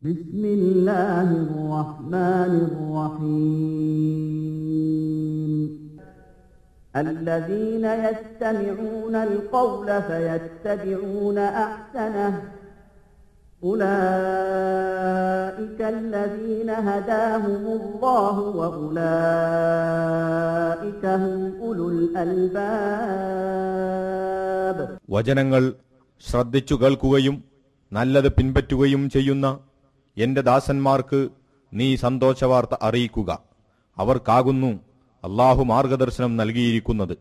ബിസ്മില്ലാഹിർ റഹ്മാനിർ റഹീം. الذين يستمعون القول فيتبعون أحسنه أولئك الذين هداهم الله وأولئك هم أولو الألباب. വചനങ്ങൾ ശ്രദ്ധിച്ചു കേൾക്കുകയും നല്ലത് പിൻപറ്റുകയും ചെയ്യുന്ന എന്റെ ദാസന്മാർക്ക് നീ സന്തോഷവാർത്ത അറിയിക്കുക. അവർക്കാകുന്നു അല്ലാഹു മാർഗദർശനം നൽകിയിരിക്കുന്നത്.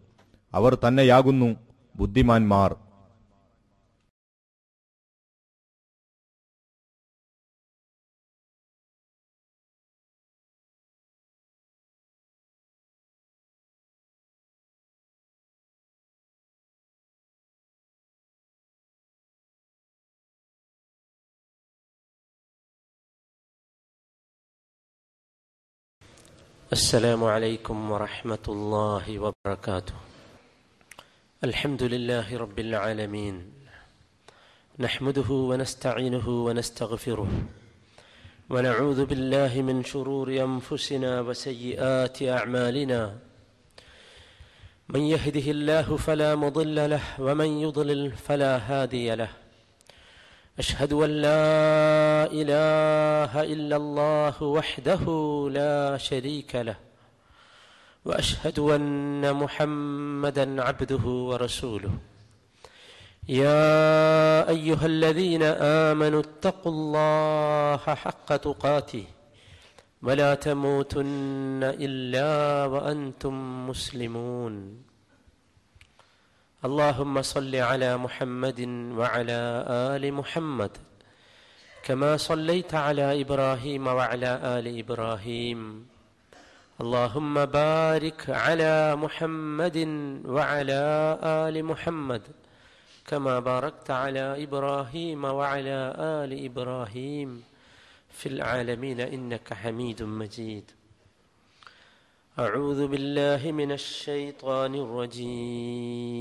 അവർ തന്നെയാകുന്നു ബുദ്ധിമാന്മാർ. السلام عليكم ورحمة الله وبركاته. الحمد لله رب العالمين، نحمده ونستعينه ونستغفره ونعوذ بالله من شرور أنفسنا وسيئات أعمالنا. من يهده الله فلا مضل له ومن يضلل فلا هادي له. أشهد أن لا إله إلا الله وحده لا شريك له، وأشهد أن محمدا عبده ورسوله. يا أيها الذين آمنوا اتقوا الله حق تقاته ولا تموتن إلا وأنتم مسلمون. اللهم صل على محمد وعلى آل محمد كما صليت على إبراهيم وعلى آل إبراهيم. اللهم بارك على محمد وعلى آل محمد كما باركت على إبراهيم وعلى آل إبراهيم في العالمين إنك حميد مجيد. أعوذ بالله من الشيطان الرجيم.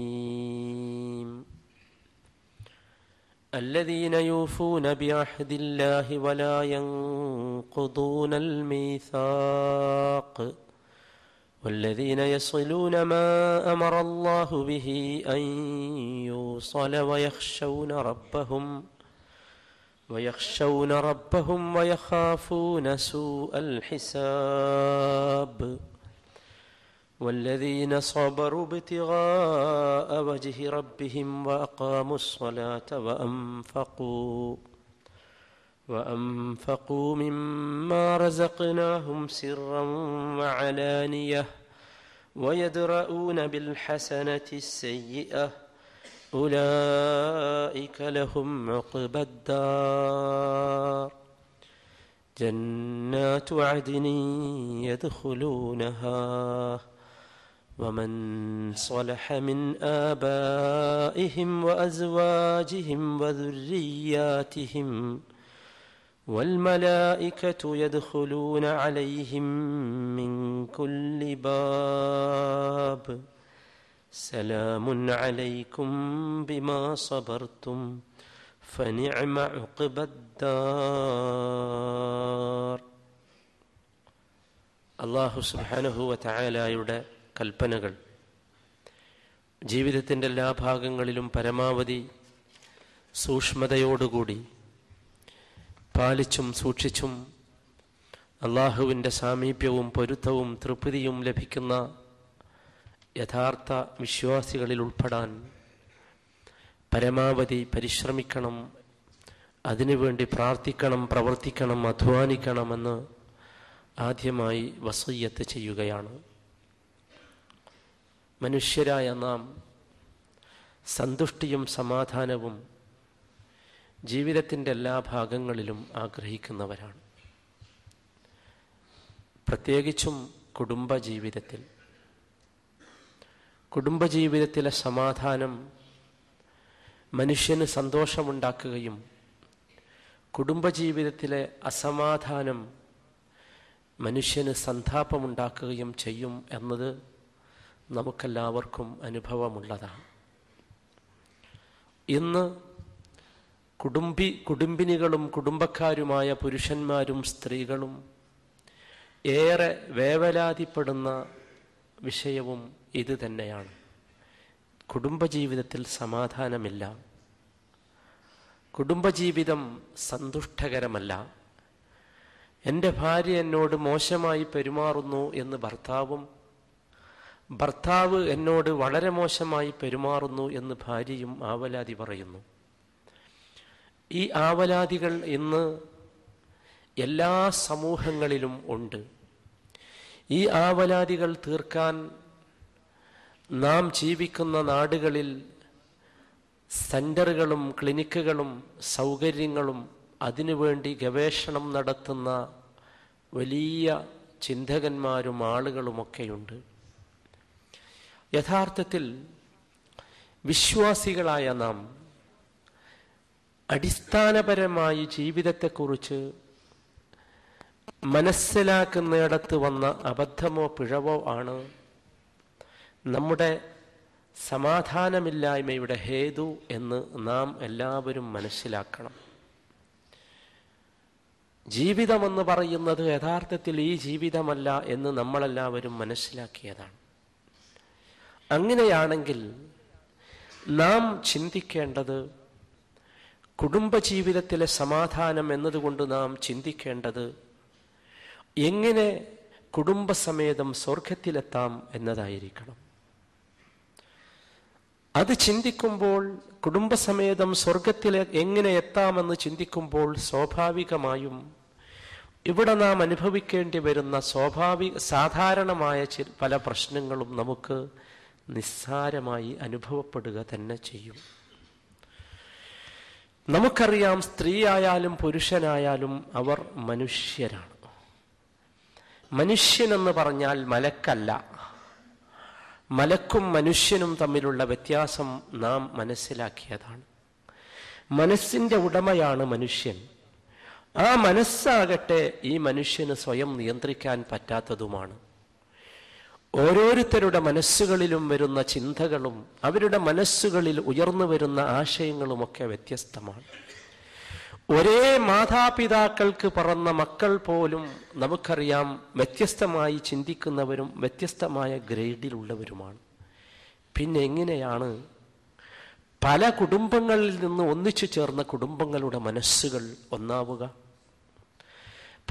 الذين يوفون بعهد الله ولا ينقضون الميثاق والذين يصلون ما أمر الله به أن يوصل ويخشون ربهم ويخافون سوء الحساب. والذين صبروا ابتغاء وجه ربهم وأقاموا الصلاة وأنفقوا مما رزقناهم سرا وعلانية ويدرؤون بالحسنة السيئة أولئك لهم عقبى الدار جنات عدن يدخلونها ومن صلح من آبائهم وأزواجهم وذرياتهم والملائكة يدخلون عليهم من كل باب سلام عليكم بما صبرتم فنعم عقبى الدار. അല്ലാഹു സുബ്ഹാനഹു വ തആലയുടെ കൽപ്പനകൾ ജീവിതത്തിൻ്റെ എല്ലാ ഭാഗങ്ങളിലും പരമാവധി സൂക്ഷ്മതയോടുകൂടി പാലിച്ചും സൂക്ഷിച്ചും അല്ലാഹുവിൻ്റെ സാമീപ്യവും പൊരുത്തവും തൃപ്തിയും ലഭിക്കുന്ന യഥാർത്ഥ വിശ്വാസികളിൽ ഉൾപ്പെടാൻ പരമാവധി പരിശ്രമിക്കണം, അതിനുവേണ്ടി പ്രാർത്ഥിക്കണം, പ്രവർത്തിക്കണം, അധ്വാനിക്കണമെന്ന് ആദ്യമായി വസിയ്യത്ത് ചെയ്യുകയാണ്. മനുഷ്യരായ നാം സന്തുഷ്ടിയും സമാധാനവും ജീവിതത്തിൻ്റെ എല്ലാ ഭാഗങ്ങളിലും ആഗ്രഹിക്കുന്നവരാണ്. പ്രത്യേകിച്ചും കുടുംബജീവിതത്തിലെ സമാധാനം മനുഷ്യന് സന്തോഷമുണ്ടാക്കുകയും കുടുംബജീവിതത്തിലെ അസമാധാനം മനുഷ്യന് സന്താപമുണ്ടാക്കുകയും ചെയ്യും എന്നത് നമുക്കെല്ലാവർക്കും അനുഭവമുള്ളതാണ്. ഇന്ന് കുടുംബിനികളും കുടുംബക്കാരുമായ പുരുഷന്മാരും സ്ത്രീകളും ഏറെ വേവലാതിപ്പെടുന്ന വിഷയവും ഇത് തന്നെയാണ്. കുടുംബജീവിതത്തിൽ സമാധാനമില്ല, കുടുംബജീവിതം സന്തുഷ്ടകരമല്ല. എൻ്റെ ഭാര്യ എന്നോട് മോശമായി പെരുമാറുന്നു എന്ന് ഭർത്താവ് എന്നോട് വളരെ മോശമായി പെരുമാറുന്നു എന്ന് ഭാര്യയും ആവലാതി പറയുന്നു. ഈ ആവലാതികൾ ഇന്ന് എല്ലാ സമൂഹങ്ങളിലും ഉണ്ട്. ഈ ആവലാതികൾ തീർക്കാൻ നാം ജീവിക്കുന്ന നാടുകളിൽ സെന്ററുകളും ക്ലിനിക്കുകളും സൗകര്യങ്ങളും അതിനുവേണ്ടി ഗവേഷണം നടത്തുന്ന വലിയ ചിന്തകന്മാരും ആളുകളുമൊക്കെയുണ്ട്. യഥാർത്ഥത്തിൽ വിശ്വാസികളായ നാം അടിസ്ഥാനപരമായി ജീവിതത്തെക്കുറിച്ച് മനസ്സിലാക്കുന്നിടത്ത് വന്ന അബദ്ധമോ പിഴവോ ആണ് നമ്മുടെ സമാധാനമില്ലായ്മയുടെ ഹേതു എന്ന് നാം എല്ലാവരും മനസ്സിലാക്കണം. ജീവിതമെന്ന് പറയുന്നത് യഥാർത്ഥത്തിൽ ഈ ജീവിതമല്ല എന്ന് നമ്മളെല്ലാവരും മനസ്സിലാക്കിയതാണ്. അങ്ങനെയാണെങ്കിൽ നാം ചിന്തിക്കേണ്ടത്, കുടുംബജീവിതത്തിലെ സമാധാനം എന്നതുകൊണ്ട് നാം ചിന്തിക്കേണ്ടത് എങ്ങനെ കുടുംബസമേതം സ്വർഗത്തിലെത്താം എന്നതായിരിക്കണം. അത് ചിന്തിക്കുമ്പോൾ, കുടുംബസമേതം സ്വർഗത്തിൽ എങ്ങനെ എത്താമെന്ന് ചിന്തിക്കുമ്പോൾ സ്വാഭാവികമായും ഇവിടെ നാം അനുഭവിക്കേണ്ടി വരുന്ന സാധാരണമായ പല പ്രശ്നങ്ങളും നമുക്ക് നിസ്സാരമായി അനുഭവപ്പെടുക തന്നെ ചെയ്യും. നമുക്കറിയാം, സ്ത്രീയായാലും പുരുഷനായാലും അവർ മനുഷ്യരാണ്. മനുഷ്യനെന്ന് പറഞ്ഞാൽ മലക്കല്ല. മലക്കും മനുഷ്യനും തമ്മിലുള്ള വ്യത്യാസം നാം മനസ്സിലാക്കിയതാണ്. മനസ്സിന്റെ ഉടമയാണ് മനുഷ്യൻ. ആ മനസ്സാകട്ടെ ഈ മനുഷ്യന് സ്വയം നിയന്ത്രിക്കാൻ പറ്റാത്തതുമാണ്. ഓരോരുത്തരുടെ മനസ്സുകളിലും വരുന്ന ചിന്തകളും അവരുടെ മനസ്സുകളിൽ ഉയർന്നു വരുന്ന ആശയങ്ങളുമൊക്കെ വ്യത്യസ്തമാണ്. ഒരേ മാതാപിതാക്കൾക്ക് പറന്ന മക്കൾ പോലും നമുക്കറിയാം വ്യത്യസ്തമായി ചിന്തിക്കുന്നവരും വ്യത്യസ്തമായ ഗ്രേഡിലുള്ളവരുമാണ്. പിന്നെ എങ്ങനെയാണ് പല കുടുംബങ്ങളിൽ നിന്ന് ഒന്നിച്ചു ചേർന്ന കുടുംബങ്ങളുടെ മനസ്സുകൾ ഒന്നാവുക?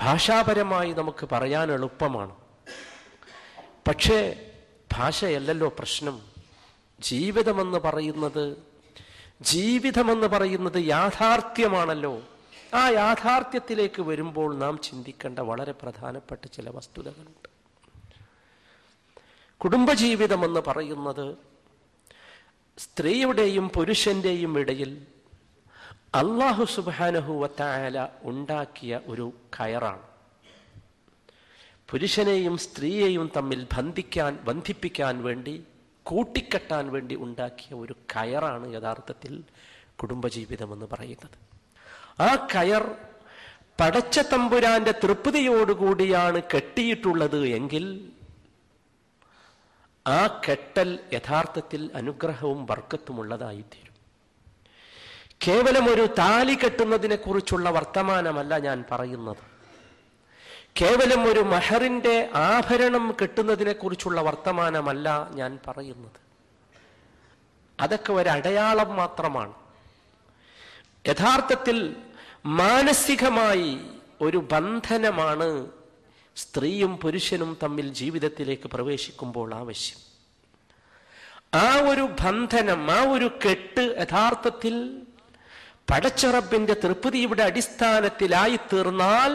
ഭാഷാപരമായി നമുക്ക് പറയാൻ എളുപ്പമാണ്, പക്ഷേ ഭാഷയല്ലല്ലോ പ്രശ്നം. ജീവിതമെന്ന് പറയുന്നത് യാഥാർത്ഥ്യമാണല്ലോ. ആ യാഥാർത്ഥ്യത്തിലേക്ക് വരുമ്പോൾ നാം ചിന്തിക്കേണ്ട വളരെ പ്രധാനപ്പെട്ട ചില വസ്തുതകളുണ്ട്. കുടുംബജീവിതമെന്ന് പറയുന്നത് സ്ത്രീയുടെയും പുരുഷന്റെയും ഇടയിൽ അല്ലാഹു സുബ്ഹാനഹു വ തആല ഉണ്ടാക്കിയ ഒരു കയറാണ്. പുരുഷനെയും സ്ത്രീയെയും തമ്മിൽ ബന്ധിപ്പിക്കാൻ വേണ്ടി, കൂട്ടിക്കെട്ടാൻ വേണ്ടി ഉണ്ടാക്കിയ ഒരു കയറാണ് യഥാർത്ഥത്തിൽ കുടുംബജീവിതമെന്ന് പറയുന്നത്. ആ കയർ പടച്ച തമ്പുരാന്റെ തൃപ്തിയോടുകൂടിയാണ് കെട്ടിയിട്ടുള്ളത് എങ്കിൽ ആ കെട്ടൽ യഥാർത്ഥത്തിൽ അനുഗ്രഹവും ബർക്കത്തുമുള്ളതായിത്തീരും. കേവലം ഒരു താലി കെട്ടുന്നതിനെ കുറിച്ചുള്ള വർത്തമാനമല്ല ഞാൻ പറയുന്നത്. കേവലം ഒരു മഹറിന്റെ ആഭരണം കെട്ടുന്നതിനെ കുറിച്ചുള്ള വർത്തമാനമല്ല ഞാൻ പറയുന്നത്. അതൊക്കെ ഒരു അടയാളം മാത്രമാണ്. യഥാർത്ഥത്തിൽ മാനസികമായി ഒരു ബന്ധനമാണ് സ്ത്രീയും പുരുഷനും തമ്മിൽ ജീവിതത്തിലേക്ക് പ്രവേശിക്കുമ്പോൾ ആവശ്യം. ആ ഒരു ബന്ധനം, ആ ഒരു കെട്ട് യഥാർത്ഥത്തിൽ പടച്ച റബ്ബിന്റെ തൃപ്തിയുടെ അടിസ്ഥാനത്തിലായി തീർന്നാൽ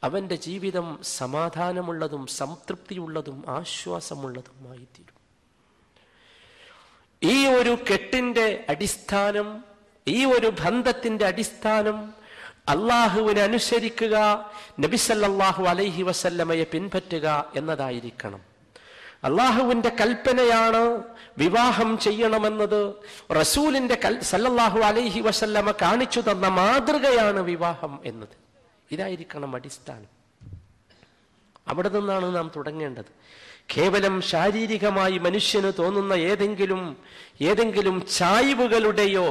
അവന്റെ ജീവിതം സമാധാനമുള്ളതും സംതൃപ്തിയുള്ളതും ആശ്വാസമുള്ളതുമായി തീരും. ഈ ഒരു കെട്ടിന്റെ അടിസ്ഥാനം, ഈ ഒരു ബന്ധത്തിന്റെ അടിസ്ഥാനം അള്ളാഹുവിനെ അനുസരിക്കുക, നബി സല്ലല്ലാഹു അലൈഹി വസല്ലമയെ പിൻപറ്റുക എന്നതായിരിക്കണം. അള്ളാഹുവിന്റെ കൽപ്പനയാണ് വിവാഹം ചെയ്യണമെന്നത്. റസൂലിന്റെ സല്ലല്ലാഹു അലൈഹി വസല്ലമ കാണിച്ചു തന്ന മാതൃകയാണ് വിവാഹം എന്നത്. ഇതായിരിക്കണം അടിസ്ഥാനം. അവിടെ നിന്നാണ് നാം തുടങ്ങേണ്ടത്. കേവലം ശാരീരികമായി മനുഷ്യന് തോന്നുന്ന ഏതെങ്കിലും ചായ്വുകളുടെയോ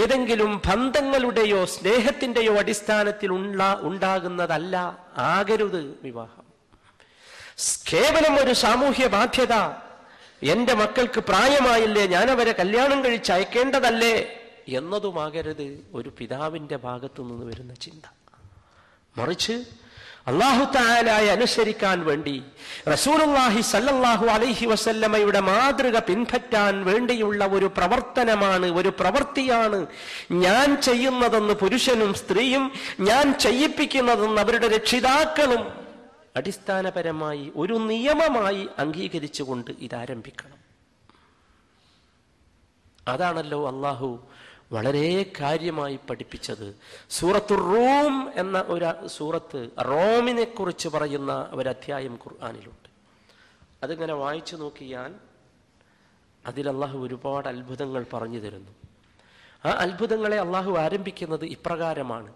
ഏതെങ്കിലും ബന്ധങ്ങളുടെയോ സ്നേഹത്തിന്റെയോ അടിസ്ഥാനത്തിൽ ഉണ്ടാകുന്നതല്ല, ആകരുത് വിവാഹം. കേവലം ഒരു സാമൂഹ്യ ബാധ്യത, എന്റെ മക്കൾക്ക് പ്രായമായില്ലേ, ഞാനവരെ കല്യാണം കഴിച്ച് അയക്കേണ്ടതല്ലേ എന്നതുമാകരുത് ഒരു പിതാവിന്റെ ഭാഗത്തു നിന്ന് വരുന്ന ചിന്ത. മറിച്ച് അല്ലാഹു തആലയെ അനുസരിക്കാൻ വേണ്ടി, റസൂലുള്ളാഹി സ്വല്ലല്ലാഹു അലൈഹി വസല്ലമയുടെ മാതൃക പിൻപറ്റാൻ വേണ്ടിയുള്ള ഒരു പ്രവർത്തനമാണ്, ഒരു പ്രവൃത്തിയാണ് ഞാൻ ചെയ്യുന്നതെന്ന് പുരുഷനും സ്ത്രീയും, ഞാൻ ചെയ്യിപ്പിക്കുന്നതെന്ന് അവരുടെ രക്ഷിതാക്കളും അടിസ്ഥാനപരമായി ഒരു നിയമമായി അംഗീകരിച്ചുകൊണ്ട് ഇതാരംഭിക്കണം. അതാണല്ലോ അല്ലാഹു വളരെ കാര്യമായി പഠിപ്പിച്ചത്. സൂറത്തുർ റൂം എന്ന ഒരു സൂറത്ത്, റോമിനെ കുറിച്ച് പറയുന്ന ഒരധ്യായം ഖുർആനിലുണ്ട്. അതിങ്ങനെ വായിച്ചു നോക്കിയാൽ അതിൽ അള്ളാഹു ഒരുപാട് അത്ഭുതങ്ങൾ പറഞ്ഞു തരുന്നു. ആ അത്ഭുതങ്ങളെ അള്ളാഹു ആരംഭിക്കുന്നത് ഇപ്രകാരമാണ്: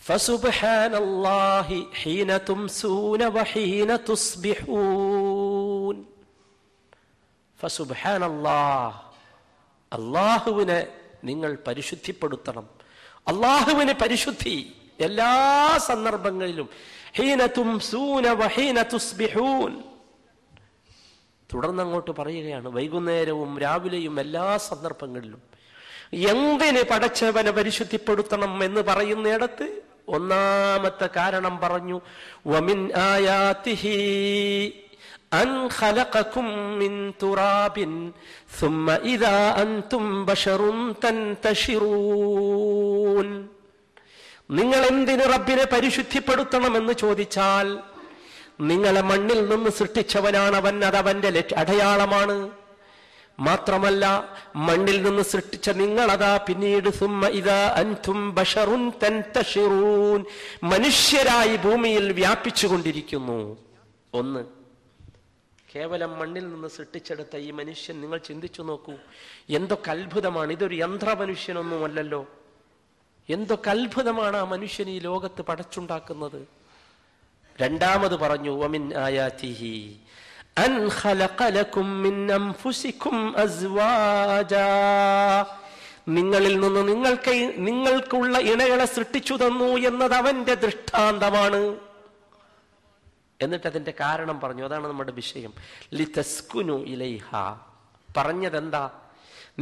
ഫസുബ്ഹാനല്ലാഹി ഹീന തുംസൂന വഹീന തുസ്ബിഹൂൻ. ഫസുബ്ഹാനല്ലാഹ്, അല്ലാഹുവിനെ നിങ്ങൾ പരിശുദ്ധിപ്പെടുത്തണം. അല്ലാഹുവിന് പരിശുദ്ധി എല്ലാ സന്ദർഭങ്ങളിലും. ഹീന തുംസൂന വഹീന തുസ്ബിഹൂൻ. തുടർന്നങ്ങോട്ട് പറയുകയാണ്, വൈകുന്നേരവും രാവിലെയും എല്ലാ സന്ദർഭങ്ങളിലും. എന്തിന് പടച്ചവനെ പരിശുദ്ധിപ്പെടുത്തണം എന്ന് പറയുന്നിടത്ത് ഒന്നാമത്തെ കാരണം പറഞ്ഞു, വമിൻ ആയാതിഹി അൻ ഖലഖകും മിൻ തുറാബിൻ സുമ്മ ഇദാ അൻതും ബശറുൻ തൻതശിറൂൻ. നിങ്ങൾ എന്തിന് റബ്ബിനെ പരിശുദ്ധിപ്പെടുത്തണമെന്ന് ചോദിച്ചാൽ, നിങ്ങളെ മണ്ണിൽ നിന്ന് സൃഷ്ടിച്ചവനാണ് അവൻ, അതവന്റെ അടയാളമാണ്. മാത്രമല്ല, മണ്ണിൽ നിന്ന് സൃഷ്ടിച്ച നിങ്ങളതാ പിന്നീട് സുമ്മ ഇദാ അൻതും ബശറുൻ തൻതശിറൂൻ, മനുഷ്യരായി ഭൂമിയിൽ വ്യാപിച്ചുകൊണ്ടിരിക്കുന്നു. ഒന്ന്, കേവലം മണ്ണിൽ നിന്ന് സൃഷ്ടിച്ചെടുത്ത ഈ മനുഷ്യൻ നിങ്ങൾ ചിന്തിച്ചു നോക്കൂ, എന്തൊക്കെ അത്ഭുതമാണ്. ഇതൊരു യന്ത്ര മനുഷ്യനൊന്നുമല്ലല്ലോ. എന്തൊക്കെ അത്ഭുതമാണ് ആ മനുഷ്യൻ ഈ ലോകത്ത് പടച്ചുണ്ടാക്കുന്നത്. രണ്ടാമത് പറഞ്ഞു, വമിൻ ആയാതിഹി അൻ ഖലഖ ലക്കും മിൻ അൻഫുസികും അസ്വാജാ, നിങ്ങളിൽ നിന്ന് നിങ്ങൾക്കുള്ള ഇണകളെ സൃഷ്ടിച്ചു തന്നു എന്നത് അവന്റെ ദൃഷ്ടാന്തമാണ്. എന്നിട്ട് അതിന്റെ കാരണം പറഞ്ഞു. അതാണ് നമ്മുടെ വിഷയം. ലിതസ്കുനു ഇലൈഹ. പറഞ്ഞതെന്താ?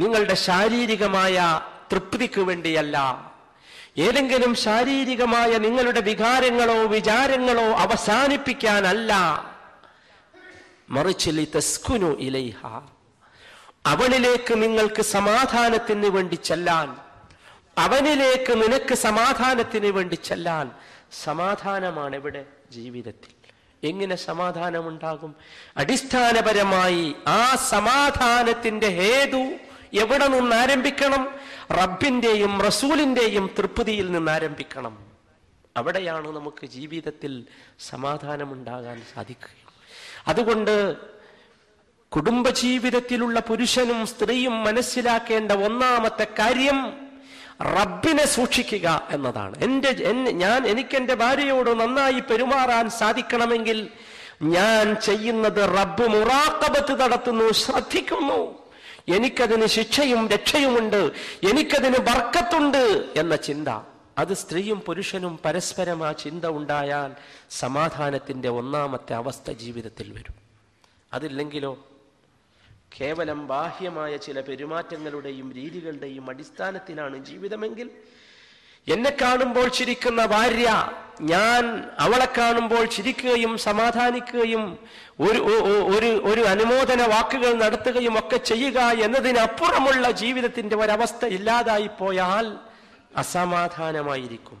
നിങ്ങളുടെ ശാരീരികമായ തൃപ്തിക്ക് വേണ്ടിയല്ല, ഏതെങ്കിലും ശാരീരികമായ നിങ്ങളുടെ വികാരങ്ങളോ വിചാരങ്ങളോ അവസാനിപ്പിക്കാനല്ല, മറിച്ച് ലിതസ്കുനു ഇലൈഹ, അവനിലേക്ക് നിങ്ങൾക്ക് സമാധാനത്തിന് വേണ്ടി ചെല്ലാൻ, അവനിലേക്ക് നിനക്ക് സമാധാനത്തിന് വേണ്ടി ചെല്ലാൻ. സമാധാനമാണ് എവിടെ? ജീവിതത്തിൽ. എങ്ങനെ സമാധാനമുണ്ടാകും? അടിസ്ഥാനപരമായി ആ സമാധാനത്തിന്റെ ഹേതു എവിടെ നിന്ന് ആരംഭിക്കണം? റബ്ബിന്റെയും റസൂലിന്റെയും തൃപ്തിയിൽ നിന്ന് ആരംഭിക്കണം. അവിടെയാണ് നമുക്ക് ജീവിതത്തിൽ സമാധാനമുണ്ടാകാൻ സാധിക്കുക. അതുകൊണ്ട് കുടുംബജീവിതത്തിലുള്ള പുരുഷനും സ്ത്രീയും മനസ്സിലാക്കേണ്ട ഒന്നാമത്തെ കാര്യം റബ്ബിനെ സൂക്ഷിക്കുക എന്നതാണ്. എനിക്കെന്റെ ഭാര്യയോട് നന്നായി പെരുമാറാൻ സാധിക്കണമെങ്കിൽ ഞാൻ ചെയ്യുന്നത് റബ്ബ് മുറാഖബത്ത് നടത്തുന്നു, ശ്രദ്ധിക്കുന്നു. എനിക്കതിന് ശിക്ഷയും രക്ഷയുമുണ്ട്, എനിക്കതിന് ബർക്കത്തുണ്ട് എന്ന ചിന്ത. അത് സ്ത്രീയും പുരുഷനും പരസ്പരം ആ ചിന്ത ഉണ്ടായാൽ സമാധാനത്തിന്റെ ഒന്നാമത്തെ അവസ്ഥ ജീവിതത്തിൽ വരും. അതില്ലെങ്കിലോ കേവലം ബാഹ്യമായ ചില പെരുമാറ്റങ്ങളുടെയും രീതികളുടെയും അടിസ്ഥാനത്തിലാണ് ജീവിതമെങ്കിൽ, എന്നെ കാണുമ്പോൾ ചിരിക്കുന്ന ഭാര്യ, ഞാൻ അവളെ കാണുമ്പോൾ ചിരിക്കുകയും സമാധാനിക്കുകയും ഒരു അനുമോദന വാക്കുകൾ നടത്തുകയും ഒക്കെ ചെയ്യുക എന്നതിനപ്പുറമുള്ള ജീവിതത്തിന്റെ ഒരവസ്ഥ ഇല്ലാതായി പോയാൽ അസമാധാനമായിരിക്കും.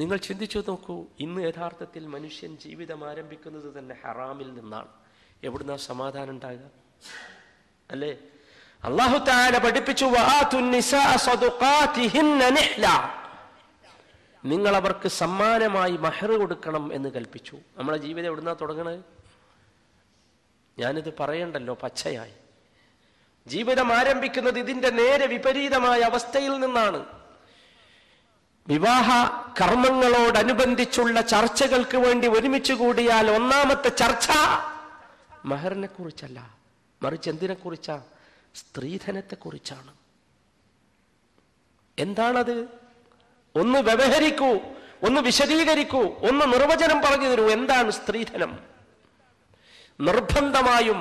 നിങ്ങൾ ചിന്തിച്ചു നോക്കൂ, ഇന്ന് യഥാർത്ഥത്തിൽ മനുഷ്യൻ ജീവിതം ആരംഭിക്കുന്നത് തന്നെ ഹറാമിൽ നിന്നാണ്. എവിടുന്നാ സമാധാനം ഉണ്ടാകുക? അല്ലേ? അല്ലാഹു തആല പഠിപ്പിച്ചു, വആതുൻ നിസാഅ സദഖാതിഹിന്ന നിഹ്ല, നിങ്ങൾ അവർക്ക് സമ്മാനമായി മഹർ കൊടുക്കണം എന്ന് കൽപ്പിച്ചു. നമ്മളെ ജീവിതം എവിടുന്നാ തുടങ്ങണത്? ഞാനിത് പറയണ്ടല്ലോ പച്ചയായി. ജീവിതം ആരംഭിക്കുന്നത് ഇതിന്റെ നേരെ വിപരീതമായ അവസ്ഥയിൽ നിന്നാണ്. വിവാഹ കർമ്മങ്ങളോടനുബന്ധിച്ചുള്ള ചർച്ചകൾക്ക് വേണ്ടി ഒരുമിച്ച് കൂടിയാൽ ഒന്നാമത്തെ ചർച്ച മഹറിനെ കുറിച്ചല്ല, മറിച്ച് എന്തിനെ കുറിച്ചാ? സ്ത്രീധനത്തെ കുറിച്ചാണ്. എന്താണത്? ഒന്ന് വ്യവഹരിക്കൂ, ഒന്ന് വിശദീകരിക്കൂ, ഒന്ന് നിർവചനം പറഞ്ഞു തരൂ. എന്താണ് സ്ത്രീധനം? നിർബന്ധമായും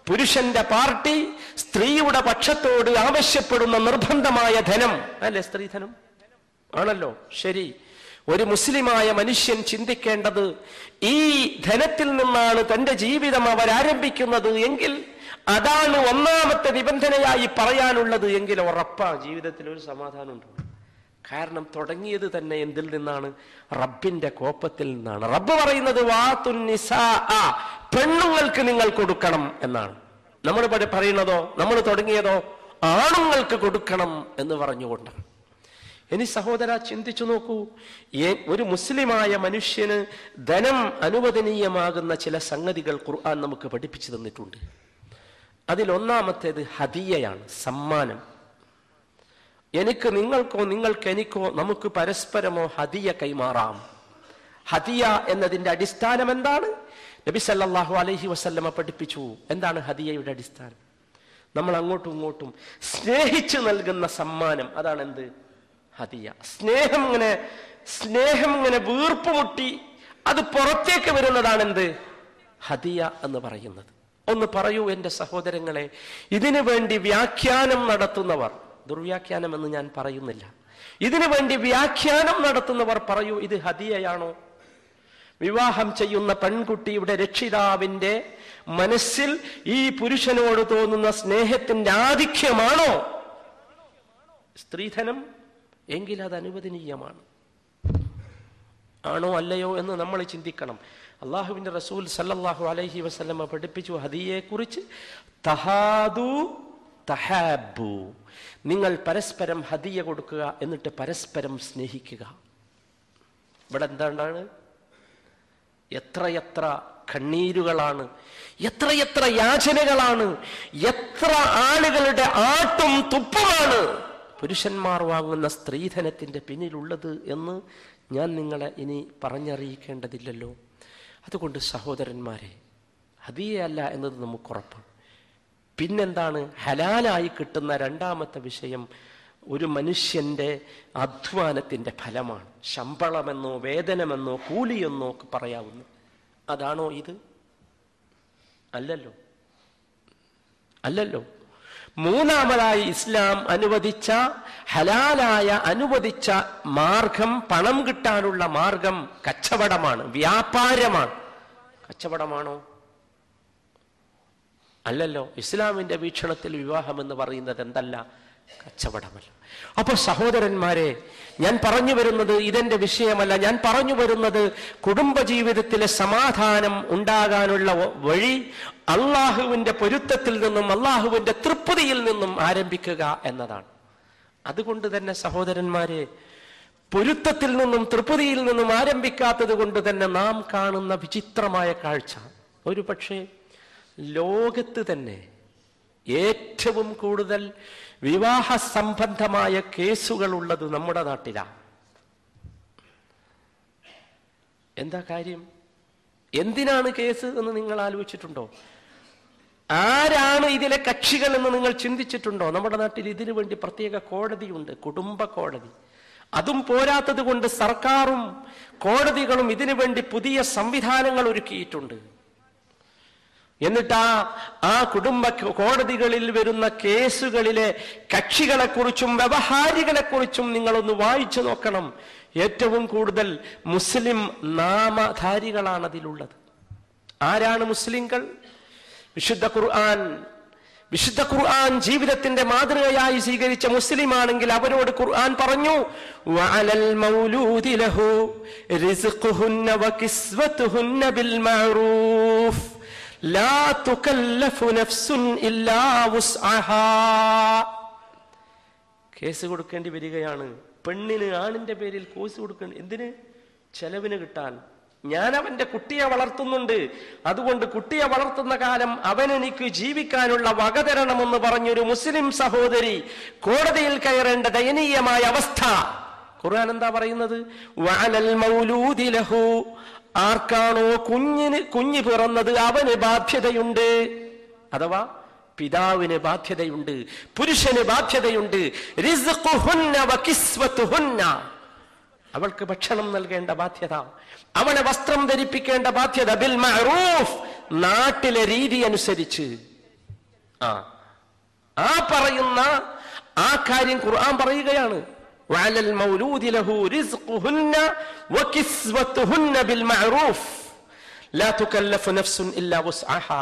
പുരുഷന്റെ പാർട്ടി സ്ത്രീയുടെ പക്ഷത്തോട് ആവശ്യപ്പെടുന്ന നിർബന്ധമായ ധനം അല്ലേ സ്ത്രീധനം? ആണല്ലോ. ശരി, ഒരു മുസ്ലിമായ മനുഷ്യൻ ചിന്തിക്കേണ്ടത് ഈ ധനത്തിൽ നിന്നാണ് തന്റെ ജീവിതം അവരാരംഭിക്കുന്നത് എങ്കിൽ അതാണ് ഒന്നാമത്തെ നിബന്ധനയായി പറയാനുള്ളത് എങ്കിൽ ഉറപ്പാ ജീവിതത്തിൽ ഒരു സമാധാനം ഉണ്ടാവും. കാരണം തുടങ്ങിയത് തന്നെ എന്തിൽ നിന്നാണ്? റബ്ബിന്റെ കോപത്തിൽ നിന്നാണ്. റബ്ബ് പറയുന്നത് വാതുൻ നിസാഅ, പെണ്ണുങ്ങൾക്ക് നിങ്ങൾ കൊടുക്കണം എന്നാണ്. നമ്മൾ പറയുന്നതോ, നമ്മൾ തുടങ്ങിയതോ ആണുങ്ങൾക്ക് കൊടുക്കണം എന്ന് പറഞ്ഞുകൊണ്ടാണ്. ഇനി സഹോദര ചിന്തിച്ചു നോക്കൂ, ഒരു മുസ്ലിമായ മനുഷ്യന് ധനം അനുവദനീയമാകുന്ന ചില സംഗതികൾ ഖുർആൻ നമുക്ക് പഠിപ്പിച്ചു തന്നിട്ടുണ്ട്. അതിലൊന്നാമത്തേത് ഹദിയയാണ്, സമ്മാനം. എനിക്ക് നിങ്ങൾക്കോ നിങ്ങൾക്ക് എനിക്കോ നമുക്ക് പരസ്പരമോ ഹദിയ കൈമാറാം. ഹദിയ എന്നതിന്റെ അടിസ്ഥാനം എന്താണ്? നബി സല്ലല്ലാഹു അലൈഹി വസല്ലമ പഠിപ്പിച്ചു. എന്താണ് ഹദിയയുടെ അടിസ്ഥാനം? നമ്മൾ അങ്ങോട്ടും ഇങ്ങോട്ടും സ്നേഹിച്ച് നൽകുന്ന സമ്മാനം, അതാണ് എന്ത്? ഹദിയ. സ്നേഹം ഇങ്ങനെ വീർപ്പുമുട്ടി അത് പുറത്തേക്ക് വരുന്നതാണ് എന്ത്? ഹദിയ എന്ന് പറയുന്നത്. ഒന്ന് പറയൂ എന്റെ സഹോദരങ്ങളെ, ഇതിനു വേണ്ടി വ്യാഖ്യാനം നടത്തുന്നവർ, ദുർവ്യാഖ്യാനം എന്ന് ഞാൻ പറയുന്നില്ല, ഇതിനു വേണ്ടി വ്യാഖ്യാനം നടത്തുന്നവർ പറയൂ, ഇത് ഹദിയയാണോ? വിവാഹം ചെയ്യുന്ന പെൺകുട്ടിയുടെ രക്ഷിതാവിന്റെ മനസ്സിൽ ഈ പുരുഷനോട് തോന്നുന്ന സ്നേഹത്തിന്റെ ആധിക്യമാണോ സ്ത്രീധനം? എങ്കിൽ അത് അനുവദനീയമാണ്. ആണോ അല്ലയോ എന്ന് നമ്മൾ ചിന്തിക്കണം. അള്ളാഹുവിന്റെ റസൂൽ സല്ലല്ലാഹു അലൈഹി വസല്ലമ പഠിപ്പിച്ചു ഹദിയയെ കുറിച്ച്, തഹാദു തഹാബു, നിങ്ങൾ പരസ്പരം ഹദിയ കൊടുക്കുക, എന്നിട്ട് പരസ്പരം സ്നേഹിക്കുക. ഇവിടെ എന്താണ്? എത്രയെത്ര കണ്ണീരുകളാണ്, എത്രയെത്ര യാചനകളാണ്, എത്ര ആളുകളുടെ ആട്ടും തുപ്പുമാണ് പുരുഷന്മാർ വാങ്ങുന്ന സ്ത്രീധനത്തിന്റെ പിന്നിലുള്ളത് എന്ന് ഞാൻ നിങ്ങളെ ഇനി പറഞ്ഞറിയിക്കേണ്ടതില്ലല്ലോ. അതുകൊണ്ട് സഹോദരന്മാരെ, ഹദിയയല്ല എന്നത് നമുക്കുറപ്പാണ്. പിന്നെന്താണ്? ഹലാലായി കിട്ടുന്ന രണ്ടാമത്തെ വിഷയം ഒരു മനുഷ്യന്റെ അധ്വാനത്തിന്റെ ഫലമാണ്. ശമ്പളമെന്നോ വേതനമെന്നോ കൂലിയെന്നോ ഒക്കെ പറയാവുന്ന അതാണോ ഇത്? അല്ലല്ലോ. മൂന്നാമതായി ഇസ്ലാം അനുവദിച്ച ഹലാലായ അനുവദിച്ച മാർഗം, പണം കിട്ടാനുള്ള മാർഗം കച്ചവടമാണ്, വ്യാപാരമാണ്. കച്ചവടമാണോ? അല്ലല്ലോ. ഇസ്ലാമിന്റെ വീക്ഷണത്തിൽ വിവാഹം എന്ന് പറയുന്നത് എന്തല്ല? കച്ചവടമല്ല. അപ്പൊ സഹോദരന്മാരെ, ഞാൻ പറഞ്ഞു വരുന്നത് ഇതെന്റെ വിഷയമല്ല. ഞാൻ പറഞ്ഞു വരുന്നത് കുടുംബജീവിതത്തിലെ സമാധാനം ഉണ്ടാകാനുള്ള വഴി അള്ളാഹുവിന്റെ പൊരുത്തത്തിൽ നിന്നും അള്ളാഹുവിന്റെ തൃപ്തിയിൽ നിന്നും ആരംഭിക്കുക എന്നതാണ്. അതുകൊണ്ട് തന്നെ സഹോദരന്മാരെ, പൊരുത്തത്തിൽ നിന്നും തൃപ്തിയിൽ നിന്നും ആരംഭിക്കാത്തത് കൊണ്ട് തന്നെ നാം കാണുന്ന വിചിത്രമായ കാഴ്ച, ഒരു പക്ഷേ ലോകത്ത് തന്നെ ഏറ്റവും കൂടുതൽ വിവാഹ സംബന്ധമായ കേസുകൾ ഉള്ളത് നമ്മുടെ നാട്ടിലാണ്. എന്താ കാര്യം? എന്തിനാണ് കേസ് എന്ന് നിങ്ങൾ ആലോചിച്ചിട്ടുണ്ടോ? ആരാണ് ഇതിലെ കക്ഷികൾ എന്ന് നിങ്ങൾ ചിന്തിച്ചിട്ടുണ്ടോ? നമ്മുടെ നാട്ടിൽ ഇതിനു വേണ്ടി പ്രത്യേക കോടതിയുണ്ട്, കുടുംബ കോടതി. അതും പോരാത്തത് കൊണ്ട് സർക്കാരും കോടതികളും ഇതിനു വേണ്ടി പുതിയ സംവിധാനങ്ങൾ ഒരുക്കിയിട്ടുണ്ട്. എന്നിട്ട് ആ കുടുംബ കോടതികളിൽ വരുന്ന കേസുകളിലെ കക്ഷികളെ കുറിച്ചും വ്യവഹാരികളെ കുറിച്ചും നിങ്ങളൊന്ന് വായിച്ചു നോക്കണം. ഏറ്റവും കൂടുതൽ മുസ്ലിം നാമധാരികളാണ് അതിലുള്ളത്. ആരാണ് മുസ്ലിങ്ങൾ? വിശുദ്ധ ഖുർആൻ ജീവിതത്തിന്റെ മാതൃകയായി സ്വീകരിച്ച മുസ്ലിം ആണെങ്കിൽ അവരോട് ഖുർആൻ പറഞ്ഞു, വഅലൽ മൗലൂദി ലഹു റിസ്ഖുഹുന്ന വകിസ്വതുഹുന്ന ബിൽ മഅറൂഫ് ലാ തുകല്ലഫു നഫ്സുൻ ഇല്ലാ വുസ്അഹാ. കേസ് കൊടുക്കേണ്ടി വരികയാണ്. പെണ്ണിന് ആണിന്റെ പേരിൽ കേസ് കൊടുക്കേണ്ടി. എന്തിന്? ചെലവിന് കിട്ടാൻ. ഞാൻ അവന്റെ കുട്ടിയെ വളർത്തുന്നുണ്ട്, അതുകൊണ്ട് കുട്ടിയെ വളർത്തുന്ന കാലം അവനെനിക്ക് ജീവിക്കാനുള്ള വക തരണമെന്ന് പറഞ്ഞൊരു മുസ്ലിം സഹോദരി കോടതിയിൽ കയറേണ്ട ദയനീയമായ അവസ്ഥ ഖുർആൻ എന്താ പറയുന്നത്? വഅലൽ മൗലൂദി ലഹു, ആർക്കാണോ കുഞ്ഞ് പിറന്നത് അവന് ബാധ്യതയുണ്ട്. അഥവാ പിതാവിന് ബാധ്യതയുണ്ട്, പുരുഷന് ബാധ്യതയുണ്ട്. റിസ്ഖുഹുന്ന വകിസ്വതുഹുന്ന, അവൾക്ക് ഭക്ഷണം നൽകേണ്ട ബാധ്യത, അവളെ വസ്ത്രം ധരിപ്പിക്കേണ്ട ബാധ്യത. ബിൽ മഅറൂഫ്, നാട്ടിലെ രീതി അനുസരിച്ച്. ആ പറയുന്ന ആ കാര്യം ഖുർആൻ പറയുകയാണ്. വഅലൽ മൗലൂദി ലഹു റിസ്ഖുഹുന്ന വകിസ്വതുഹുന്ന ബിൽ മഅറൂഫ് ലാ തുകല്ലഫു നഫ്സുൻ ഇല്ലാ വസ്അഹാ,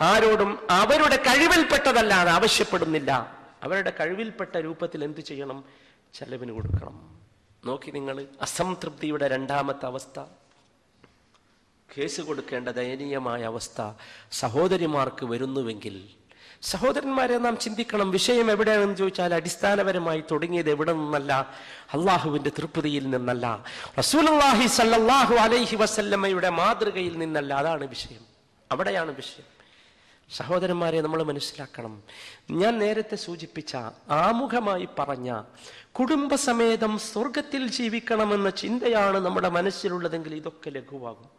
ആരോടും അവരുടെ കഴിവിൽപ്പെട്ടതല്ലാതെ ആവശ്യപ്പെടുന്നില്ല. അവരുടെ കഴിവിൽപ്പെട്ട രൂപത്തിൽ എന്ത് ചെയ്യണം? ചെലവിന് കൊടുക്കണം. നോക്കി നിങ്ങൾ, അസംതൃപ്തിയുടെ രണ്ടാമത്തെ അവസ്ഥ, കേസ് കൊടുക്കേണ്ട ദയനീയമായ അവസ്ഥ സഹോദരിമാർക്ക് വരുന്നുവെങ്കിൽ, സഹോദരന്മാരെ നാം ചിന്തിക്കണം. വിഷയം എവിടെയാണെന്ന് ചോദിച്ചാൽ അടിസ്ഥാനപരമായി തുടങ്ങിയത് എവിടെ നിന്നല്ല? അള്ളാഹുവിന്റെ തൃപ്തിയിൽ നിന്നല്ല, റസൂലുള്ളാഹി സ്വല്ലല്ലാഹു അലൈഹി വസല്ലമയുടെ മാതൃകയിൽ നിന്നല്ല. അതാണ് വിഷയം, അവിടെയാണ് വിഷയം. സഹോദരന്മാരെ നമ്മൾ മനസ്സിലാക്കണം. ഞാൻ നേരത്തെ സൂചിപ്പിച്ച, ആമുഖമായി പറഞ്ഞ കുടുംബസമേതം സ്വർഗത്തിൽ ജീവിക്കണമെന്ന ചിന്തയാണ് നമ്മുടെ മനസ്സിലുള്ളതെങ്കിൽ ഇതൊക്കെ ലഘുവാകും,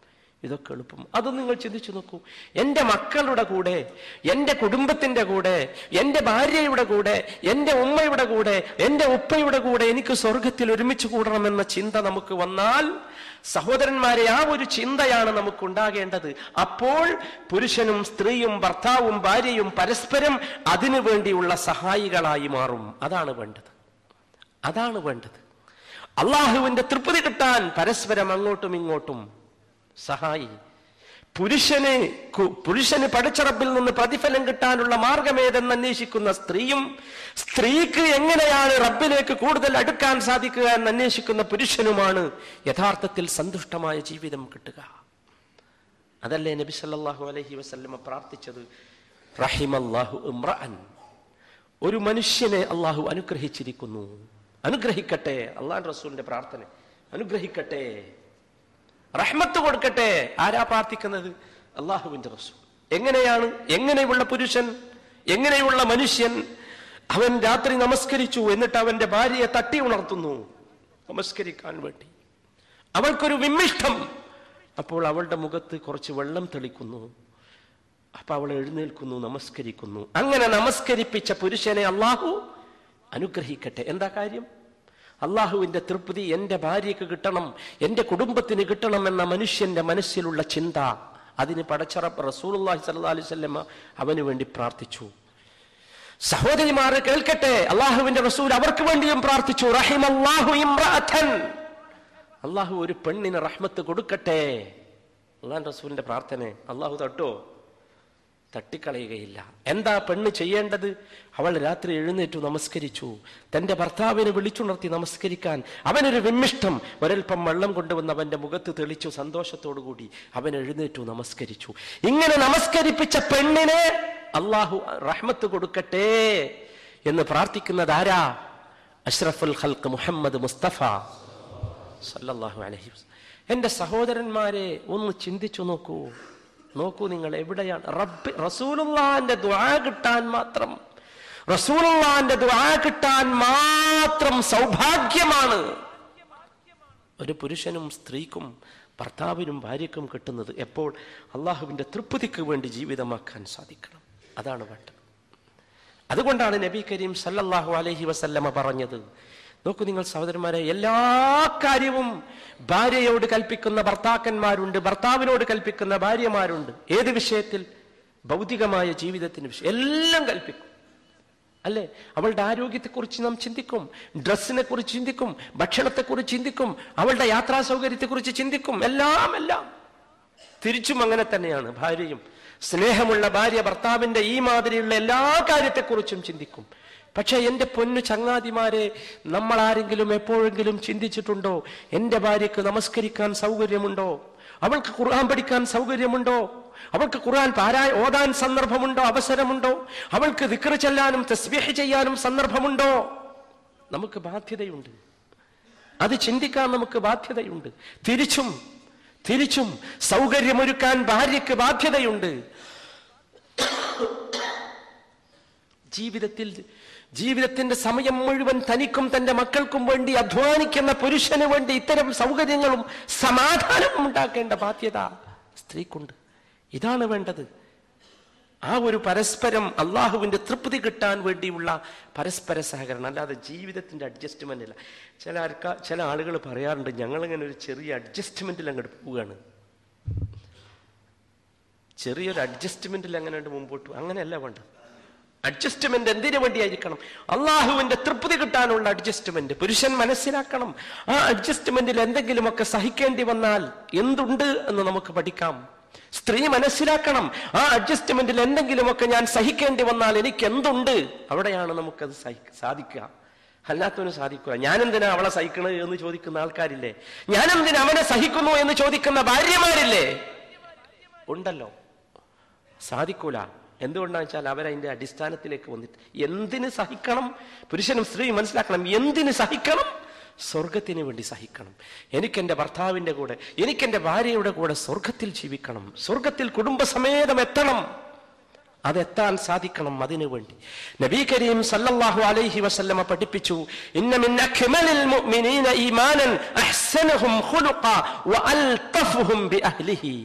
ഇതൊക്കെ എളുപ്പം. അത് നിങ്ങൾ ചിന്തിച്ചു നോക്കൂ. എൻ്റെ മക്കളുടെ കൂടെ, എൻ്റെ കുടുംബത്തിന്റെ കൂടെ, എൻ്റെ ഭാര്യയുടെ കൂടെ, എൻ്റെ ഉമ്മയുടെ കൂടെ, എൻ്റെ ഉപ്പയുടെ കൂടെ എനിക്ക് സ്വർഗത്തിൽ ഒരുമിച്ച് കൂടണമെന്ന ചിന്ത നമുക്ക് വന്നാൽ, സഹോദരന്മാരെ, ആ ഒരു ചിന്തയാണ് നമുക്കുണ്ടാകേണ്ടത്. അപ്പോൾ പുരുഷനും സ്ത്രീയും ഭർത്താവും ഭാര്യയും പരസ്പരം അതിനു വേണ്ടിയുള്ള സഹായികളായി മാറും. അതാണ് വേണ്ടത്, അതാണ് വേണ്ടത്. അള്ളാഹുവിന്റെ തൃപ്തി കിട്ടാൻ പരസ്പരം അങ്ങോട്ടും ഇങ്ങോട്ടും സഹായി. പുരുഷന് പഠിച്ച റബ്ബിൽ നിന്ന് പ്രതിഫലം കിട്ടാനുള്ള മാർഗമേതെന്ന് അന്വേഷിക്കുന്ന സ്ത്രീയും, സ്ത്രീക്ക് എങ്ങനെയാണ് റബ്ബിലേക്ക് കൂടുതൽ അടുക്കാൻ സാധിക്കുക എന്ന് അന്വേഷിക്കുന്ന പുരുഷനുമാണ് യഥാർത്ഥത്തിൽ സന്തുഷ്ടമായ ജീവിതം കിട്ടുക. അതല്ലേ നബി സല്ലല്ലാഹു അലൈഹി വസല്ലമ പ്രാർത്ഥിച്ചത്? റഹിമല്ലാഹു ഇംറഅൻ, ഒരു മനുഷ്യനെ അള്ളാഹു അനുഗ്രഹിച്ചിരിക്കുന്നു. അനുഗ്രഹിക്കട്ടെ, അള്ളാഹുവിന്റെ റസൂലിന്റെ പ്രാർത്ഥന, അനുഗ്രഹിക്കട്ടെ, റഹ്മത്ത് കൊടുക്കട്ടെ. ആരാ പ്രാർത്ഥിക്കുന്നത്? അള്ളാഹുവിന്റെ റസൂൽ. എങ്ങനെയാണ്? എങ്ങനെയുള്ള പുരുഷൻ, എങ്ങനെയുള്ള മനുഷ്യൻ? അവൻ രാത്രി നമസ്കരിച്ചു, എന്നിട്ട് അവന്റെ ഭാര്യയെ തട്ടി ഉണർത്തുന്നു നമസ്കരിക്കാൻ വേണ്ടി. അവൾക്കൊരു വിമ്മിഷ്ടം. അപ്പോൾ അവളുടെ മുഖത്ത് കുറച്ച് വെള്ളം തെളിക്കുന്നു. അപ്പൊ അവൾ എഴുന്നേൽക്കുന്നു, നമസ്കരിക്കുന്നു. അങ്ങനെ നമസ്കരിപ്പിച്ച പുരുഷനെ അള്ളാഹു അനുഗ്രഹിക്കട്ടെ. എന്താ കാര്യം? അള്ളാഹുവിന്റെ തൃപ്തി എൻ്റെ ഭാര്യയ്ക്ക് കിട്ടണം, എൻ്റെ കുടുംബത്തിന് കിട്ടണം എന്ന മനുഷ്യന്റെ മനസ്സിലുള്ള ചിന്ത. അതിന് പടച്ച റബ്ബ് റസൂലുള്ളാഹി സ്വല്ലല്ലാഹു അലൈഹി വസല്ലമ അവന് വേണ്ടി പ്രാർത്ഥിച്ചു. സഹോദരിമാരെ കേൾക്കട്ടെ, അള്ളാഹുവിന്റെ റസൂൽ അവർക്ക് വേണ്ടിയും പ്രാർത്ഥിച്ചു. റഹിമല്ലാഹു ഇംറഅതൻ, അള്ളാഹു ഒരു പെണ്ണിന് റഹ്മത്ത് കൊടുക്കട്ടെ. അള്ളാഹുവിന്റെ റസൂലിന്റെ പ്രാർത്ഥന അള്ളാഹു തട്ടോ? തട്ടിക്കളയുകയില്ല. എന്താ പെണ്ണ് ചെയ്യേണ്ടത്? അവൾ രാത്രി എഴുന്നേറ്റു, നമസ്കരിച്ചു. തന്റെ ഭർത്താവിനെ വിളിച്ചുണർത്തി നമസ്കരിക്കാൻ അവനൊരു വിമ്മിഷ്ടം. ഒരൽപ്പം വെള്ളം കൊണ്ടുവന്ന് അവന്റെ മുഖത്ത് തെളിച്ചു. സന്തോഷത്തോടുകൂടി അവൻ എഴുന്നേറ്റു, നമസ്കരിച്ചു. ഇങ്ങനെ നമസ്കരിപ്പിച്ച പെണ്ണിനെ അള്ളാഹു റഹ്മത്ത് കൊടുക്കട്ടെ എന്ന് പ്രാർത്ഥിക്കുന്നത് ആരാ? അഷ്റഫുൽ ഖൽഖ് മുഹമ്മദ് മുസ്തഫ സല്ലല്ലാഹു അലൈഹി വസല്ലം. എന്റെ സഹോദരന്മാരെ, ഒന്ന് ചിന്തിച്ചു നോക്കൂ. നോക്കൂ നിങ്ങൾ, എവിടെയാണ് റസൂലുള്ളാഹിന്റെ ദുആ കിട്ടാൻ മാത്രം, റസൂലുള്ളാഹിന്റെ ദുആ കിട്ടാൻ മാത്രം സൗഭാഗ്യമാണ് ഒരു പുരുഷനും സ്ത്രീക്കും ഭർത്താവിനും ഭാര്യയ്ക്കും കിട്ടുന്നത്. എപ്പോൾ? അള്ളാഹുവിന്റെ തൃപ്തിക്ക് വേണ്ടി ജീവിതമാക്കാൻ സാധിക്കണം. അതാണ് വേണ്ടത്. അതുകൊണ്ടാണ് നബി കരീം സല്ലല്ലാഹു അലൈഹി വസല്ലമ പറഞ്ഞത്. നോക്കൂ നിങ്ങൾ സഹോദരന്മാരെ, എല്ലാ കാര്യവും ഭാര്യയോട് കൽപ്പിക്കുന്ന ഭർത്താക്കന്മാരുണ്ട്, ഭർത്താവിനോട് കൽപ്പിക്കുന്ന ഭാര്യമാരുണ്ട്. ഏത് വിഷയത്തിൽ? ഭൗതികമായ ജീവിതത്തിന്റെ വിഷയം എല്ലാം കൽപ്പിക്കും, അല്ലെ? അവളുടെ ആരോഗ്യത്തെക്കുറിച്ച് നാം ചിന്തിക്കും, ഡ്രസ്സിനെ കുറിച്ച് ചിന്തിക്കും, ഭക്ഷണത്തെക്കുറിച്ച് ചിന്തിക്കും, അവളുടെ യാത്രാ സൗകര്യത്തെക്കുറിച്ച് ചിന്തിക്കും, എല്ലാം. തിരിച്ചും അങ്ങനെ തന്നെയാണ് ഭാര്യയും. സ്നേഹമുള്ള ഭാര്യ ഭർത്താവിന്റെ ഈ മാതിരിയുള്ള എല്ലാ കാര്യത്തെക്കുറിച്ചും ചിന്തിക്കും. പക്ഷെ എൻ്റെ പൊന്നു ചങ്ങാതിമാരെ, നമ്മൾ ആരെങ്കിലും എപ്പോഴെങ്കിലും ചിന്തിച്ചിട്ടുണ്ടോ എൻ്റെ ഭാര്യയ്ക്ക് നമസ്കരിക്കാൻ സൗകര്യമുണ്ടോ? അവൾക്ക് ഖുർആൻ പഠിക്കാൻ സൗകര്യമുണ്ടോ? അവൾക്ക് ഖുർആൻ ഓതാൻ സന്ദർഭമുണ്ടോ, അവസരമുണ്ടോ? അവൾക്ക് ദിക്ർ ചെല്ലാനും തസ്ബീഹ് ചെയ്യാനും സന്ദർഭമുണ്ടോ? നമുക്ക് ബാധ്യതയുണ്ട്, അത് ചിന്തിക്കാൻ നമുക്ക് ബാധ്യതയുണ്ട്. തിരിച്ചും സൗകര്യമൊരുക്കാൻ ഭാര്യയ്ക്ക് ബാധ്യതയുണ്ട്. ജീവിതത്തിൽ ജീവിതത്തിന്റെ സമയം മുഴുവൻ തനിക്കും തന്റെ മക്കൾക്കും വേണ്ടി അധ്വാനിക്കുന്ന പുരുഷന് വേണ്ടി ഇത്തരം സൗകര്യങ്ങളും സമാധാനവും ഉണ്ടാക്കേണ്ട ബാധ്യത സ്ത്രീക്കുണ്ട്. ഇതാണ് വേണ്ടത്. ആ ഒരു പരസ്പരം അള്ളാഹുവിന്റെ തൃപ്തി കിട്ടാൻ വേണ്ടിയുള്ള പരസ്പര സഹകരണം, അല്ലാതെ ജീവിതത്തിന്റെ അഡ്ജസ്റ്റ്മെന്റ് അല്ല. ചില ആളുകൾ പറയാറുണ്ട്, ഞങ്ങളിങ്ങനെ ഒരു ചെറിയ അഡ്ജസ്റ്റ്മെന്റിൽ അങ്ങോട്ട് പോവുകയാണ്. ചെറിയൊരു അഡ്ജസ്റ്റ്മെന്റിൽ അങ്ങനെ മുമ്പോട്ട്, അങ്ങനെയല്ല വേണ്ടത്. അഡ്ജസ്റ്റ്മെന്റ് എന്തിനു വേണ്ടിയായിരിക്കണം? അള്ളാഹുവിന്റെ തൃപ്തി കിട്ടാനുള്ള അഡ്ജസ്റ്റ്മെന്റ്. പുരുഷൻ മനസ്സിലാക്കണം, ആ അഡ്ജസ്റ്റ്മെന്റിൽ എന്തെങ്കിലുമൊക്കെ സഹിക്കേണ്ടി വന്നാൽ എന്തുണ്ട് എന്ന് നമുക്ക് പഠിക്കാം. സ്ത്രീ മനസ്സിലാക്കണം, ആ അഡ്ജസ്റ്റ്മെന്റിൽ എന്തെങ്കിലുമൊക്കെ ഞാൻ സഹിക്കേണ്ടി വന്നാൽ എനിക്ക് എന്തുണ്ട്, അവിടെയാണ് നമുക്കത് സാധിക്കുക. അല്ലാത്തവന് സാധിക്കുക. ഞാനെന്തിനാ അവളെ സഹിക്കണത് എന്ന് ചോദിക്കുന്ന ആൾക്കാരില്ലേ? ഞാനെന്തിനാ അവനെ സഹിക്കുന്നു എന്ന് ചോദിക്കുന്ന ഭാര്യമാരില്ലേ? ഉണ്ടല്ലോ. സാധിക്കൂല. എന്തുകൊണ്ടാണെന്ന് വെച്ചാൽ അവരതിന്റെ അടിസ്ഥാനത്തിലേക്ക് വന്നിട്ട് എന്തിന് സഹിക്കണം? പുരുഷനും സ്ത്രീയും മനസ്സിലാക്കണം, എന്തിന് സഹിക്കണം? സ്വർഗത്തിന് വേണ്ടി സഹിക്കണം. എനിക്കെന്റെ ഭർത്താവിന്റെ കൂടെ, എനിക്കെന്റെ ഭാര്യയുടെ കൂടെ സ്വർഗത്തിൽ ജീവിക്കണം, സ്വർഗത്തിൽ കുടുംബസമേതം എത്തണം. അതെത്താൻ സാധിക്കണം. അതിനു വേണ്ടി നബി കരീം സല്ലല്ലാഹു അലൈഹി വസല്ലമ പഠിപ്പിച്ചു, ഇന്ന മിൻ അക്മലിൽ മുഅ്മിനീന ഈമാനൻ അഹ്സനുഹും ഖുലുഖ വഅൽതഫുഹും ബിഅഹ്ലിഹി.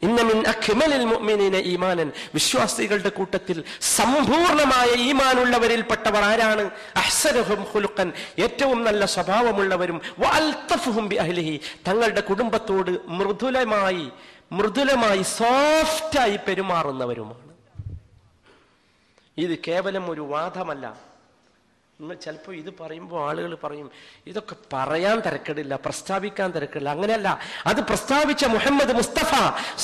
ഇന്ന മിൻ അക്മലിൽ മുഅ്മിനീന ഈമാനൻ, വിശ്വാസികളുടെ കൂട്ടത്തിൽ സമ്പൂർണമായ ഈമാനുള്ളവരിൽപ്പെട്ടവർ ആരാണ്? അഹ്സനുഹും ഖുലുഖൻ, ഏറ്റവും നല്ല സ്വഭാവമുള്ളവരും, വഅൽതഫുഹും ബിഅഹ്ലിഹി, തങ്ങളുടെ കുടുംബത്തോട് മൃദുലമായി സോഫ്റ്റായി പെരുമാറുന്നവരുമാണ്. ഇത് കേവലം ഒരു വാദമല്ല. നിങ്ങൾ ചിലപ്പോൾ ഇത് പറയുമ്പോൾ ആളുകൾ പറയും, ഇതൊക്കെ പറയാൻ തിരക്കിടില്ല, പ്രസ്താവിക്കാൻ തിരക്കിടില്ല. അങ്ങനെയല്ല. അത് പ്രസ്താവിച്ച മുഹമ്മദ് മുസ്തഫ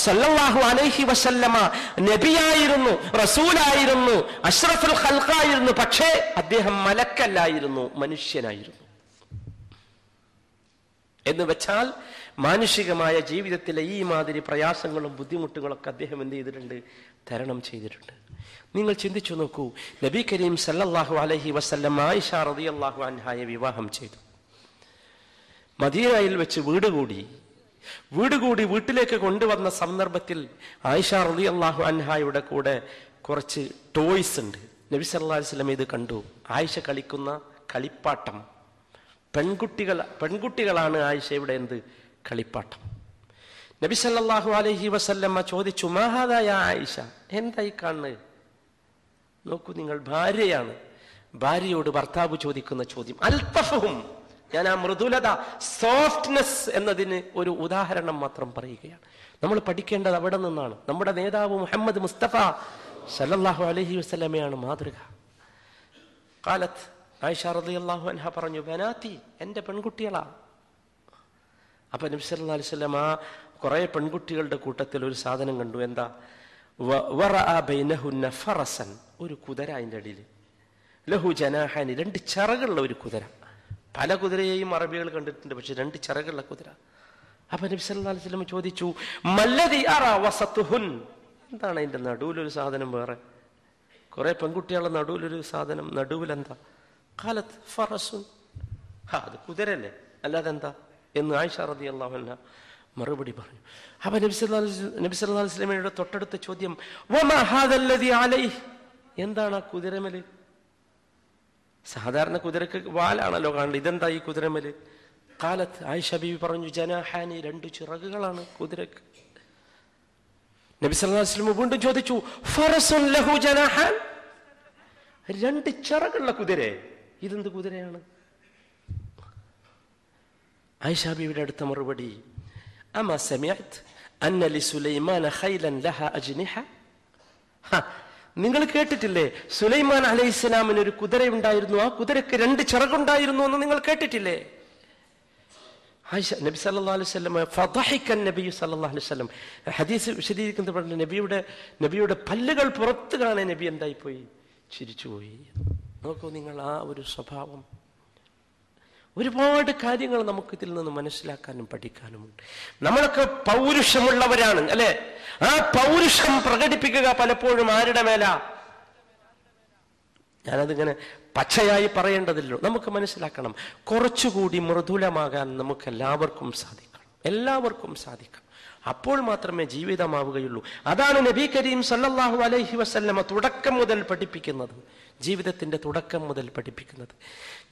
സല്ലല്ലാഹു അലൈഹി വസല്ലമ നബിയായിരുന്നു, റസൂലായിരുന്നു, അഷ്റഫുൽ ഖൽഖായിരുന്നു. പക്ഷേ അദ്ദേഹം മലക്കല്ലായിരുന്നു, മനുഷ്യനായിരുന്നു. എന്ന് വെച്ചാൽ മാനുഷികമായ ജീവിതത്തിലെ ഈ മാതിരി പ്രയാസങ്ങളും ബുദ്ധിമുട്ടുകളൊക്കെ അദ്ദേഹം എന്ത് ചെയ്തിട്ടുണ്ട്? തരണം ചെയ്തിട്ടുണ്ട്. നിങ്ങൾ ചിന്തിച്ചു നോക്കൂ, നബി കരീം സല്ലല്ലാഹു അലൈഹി വസല്ലം ആയിഷ റളിയല്ലാഹു അൻഹയെ വിവാഹം ചെയ്തു. മദീനയിൽ വെച്ച് വീടുകൂടി വീട്ടിലേക്ക് കൊണ്ടുവന്ന സന്ദർഭത്തിൽ ആയിഷ റളിയല്ലാഹു അൻഹയുടെ കൂടെ കുറച്ച് ടോയ്സ് ഉണ്ട്. നബി സല്ലല്ലാഹു അലൈഹി വസല്ലം ഇത് കണ്ടു. ആയിഷ കളിക്കുന്ന കളിപ്പാട്ടം, പെൺകുട്ടികളാണ് ആയിഷയുടെ എന്ത് കളിപ്പാട്ടം. നബി സല്ലല്ലാഹു അലൈഹി വസല്ലം ചോദിച്ചു, മാ ഹാദാ യാ ആയിഷ, എന്തായി കാണുന്നത്? നോക്കൂ, നിങ്ങൾ ഭാര്യയാണ്. ഭാര്യയോട് ഭർത്താവ് ചോദിക്കുന്ന ചോദ്യം. അൽതഫുഹും, ഞാൻ ആ മൃദുലത, സോഫ്റ്റ്നെസ് എന്നതിന് ഒരു ഉദാഹരണം മാത്രം പറയുകയാണ്. നമ്മൾ പഠിക്കേണ്ടത് അവിടെ നിന്നാണ്. നമ്മുടെ നേതാവ് മുഹമ്മദ് മുസ്തഫ സല്ലല്ലാഹു അലൈഹി വസല്ലമയാണ് മാതൃക. ഖാലത്ത്, ആയിഷ റളിയല്ലാഹു അൻഹ പറഞ്ഞു, ബനാത്തി, എന്റെ പെൺകുട്ടികളാ. അപ്പൊ നബി സല്ലല്ലാഹു അലൈഹി വസല്ലം ആ കുറെ പെൺകുട്ടികളുടെ കൂട്ടത്തിൽ ഒരു സാധനം കണ്ടു. എന്താ? ഫറസൻ, ഒരു കുതിര. അതിൻ്റെ അടിയിൽ ലഹു ജനാഹാനി, 2 ചിറകുള്ള ഒരു കുതിര. പല കുതിരയെയും അറബികൾ കണ്ടിട്ടുണ്ട്, പക്ഷെ 2 ചിറകുള്ള കുതിര. അപ്പൊ നബി സല്ലല്ലാഹു അലൈഹി വസല്ലം ചോദിച്ചു, മല്ലദി അറാ വസതുഹുൻ, എന്താണ് അതിന്റെ നടുവിലൊരു സാധനം? വേറെ കുറെ പെൺകുട്ടികളുടെ നടുവിലൊരു സാധനം, നടുവിലെന്താ? ഖാലത്ത് ഫറസുൻ, അത് കുതിരല്ലേ, അല്ലാതെ എന്താ എന്ന് ആയിഷ റളിയല്ലാഹു അൻഹ മറുപടി പറഞ്ഞു. അപ്പൊ നബി സല്ലല്ലാഹു അലൈഹി വസല്ലമയുടെ തൊട്ടടുത്ത ചോദ്യം, വമാ ഹാദല്ലദി അലൈഹി, എന്താണ് ആ കുതിരമേല്? സാധാരണ കുതിരക്ക് വാലാണല്ലോ കാണുന്നത്, ഇതെന്താ ഈ കുതിരമേല്? ഖാലത്ത്, ആയിഷ ബീവി പറഞ്ഞു, ജനാഹാനി, 2 ചിറകുകളാണ് കുതിരക്ക്. നബി സല്ലല്ലാഹു അലൈഹി വസല്ലം വീണ്ടും ചോദിച്ചു, ഫറസുൻ ലഹു ജനാഹാൻ, 2 ചിറകുള്ള കുതിര, ഇതെന്ത് കുതിരയാണ്? ആയിഷ ബീവിയുടെ അടുത്ത മറുപടി, അമാ സമിഅത് അന്ന ലിസുലൈമാന ഖൈലൻ ലഹ അജ്നിഹ, നിങ്ങൾ കേട്ടിട്ടില്ലേ സുലൈമാൻ അലൈഹിസ്സലാമിന് ഒരു കുതിരയുണ്ടായിരുന്നു, ആ കുതിരക്ക് 2 ചിറകുണ്ടായിരുന്നു എന്ന് നിങ്ങൾ കേട്ടിട്ടില്ലേ? ആയിഷ നബി സല്ലല്ലാഹു അലൈഹി വസല്ലം ഫദഹിക നബി സല്ലല്ലാഹു അലൈഹി വസല്ലം, ഹദീസ് വിശദീകരിക്കുന്നത് പറഞ്ഞു, നബിയുടെ പല്ലുകൾ പുറത്ത് കാണാൻ നബി എന്തായി പോയി? ചിരിച്ചുപോയി. നോക്കൂ നിങ്ങൾ ആ ഒരു സ്വഭാവം. ഒരുപാട് കാര്യങ്ങൾ നമുക്ക് ഇതിൽ നിന്ന് മനസ്സിലാക്കാനും പഠിക്കാനുമുണ്ട്. നമ്മളൊക്കെ പൗരുഷമുള്ളവരാണ്, അല്ലെ? ആ പൗരുഷം പ്രകടിപ്പിക്കുക പലപ്പോഴും ആരുടെ മേലാ? ഞാനതിങ്ങനെ പച്ചയായി പറയേണ്ടതില്ലോ. നമുക്ക് മനസ്സിലാക്കണം, കുറച്ചുകൂടി മൃദുലമാകാൻ നമുക്ക് എല്ലാവർക്കും സാധിക്കണം. അപ്പോൾ മാത്രമേ ജീവിതമാവുകയുള്ളൂ. അതാണ് നബി കരീം സല്ലല്ലാഹു അലൈഹി വസല്ലമ തുടക്കം മുതൽ പഠിപ്പിക്കുന്നത്, ജീവിതത്തിന്റെ തുടക്കം മുതൽ പഠിപ്പിക്കുന്നത്.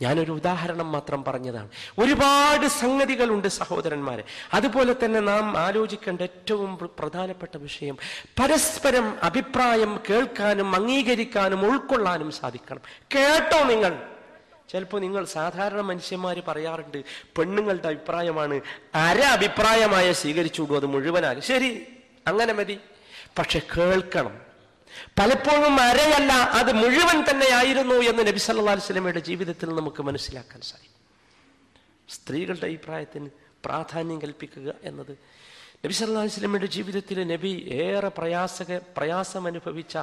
ഞാനൊരു ഉദാഹരണം മാത്രം പറഞ്ഞതാണ്. ഒരുപാട് സംഗതികളുണ്ട് സഹോദരന്മാരെ. അതുപോലെ തന്നെ നാം ആലോചിക്കേണ്ട ഏറ്റവും പ്രധാനപ്പെട്ട വിഷയം, പരസ്പരം അഭിപ്രായം കേൾക്കാനും അംഗീകരിക്കാനും ഉൾക്കൊള്ളാനും സാധിക്കണം. കേട്ടോ നിങ്ങൾ, ചിലപ്പോൾ നിങ്ങൾ സാധാരണ മനുഷ്യന്മാർ പറയാറുണ്ട്, പെണ്ണുങ്ങളുടെ അഭിപ്രായമാണ് അഭിപ്രായമായ സ്വീകരിച്ചുവിടും, അത് മുഴുവനാകും. ശരി, അങ്ങനെ മതി. പക്ഷെ കേൾക്കണം. പലപ്പോഴും അരയല്ല, അത് മുഴുവൻ തന്നെയായിരുന്നു എന്ന് നബി സല്ലല്ലാഹു അലൈഹി വസല്ലമയുടെ ജീവിതത്തിൽ നമുക്ക് മനസ്സിലാക്കാൻ സാധിക്കും. സ്ത്രീകളുടെ അഭിപ്രായത്തിന് പ്രാധാന്യം കൽപ്പിക്കുക എന്നത് നബി സല്ലല്ലാഹു അലൈഹി വസല്ലമയുടെ ജീവിതത്തിൽ നബി ഏറെ പ്രയാസം അനുഭവിച്ച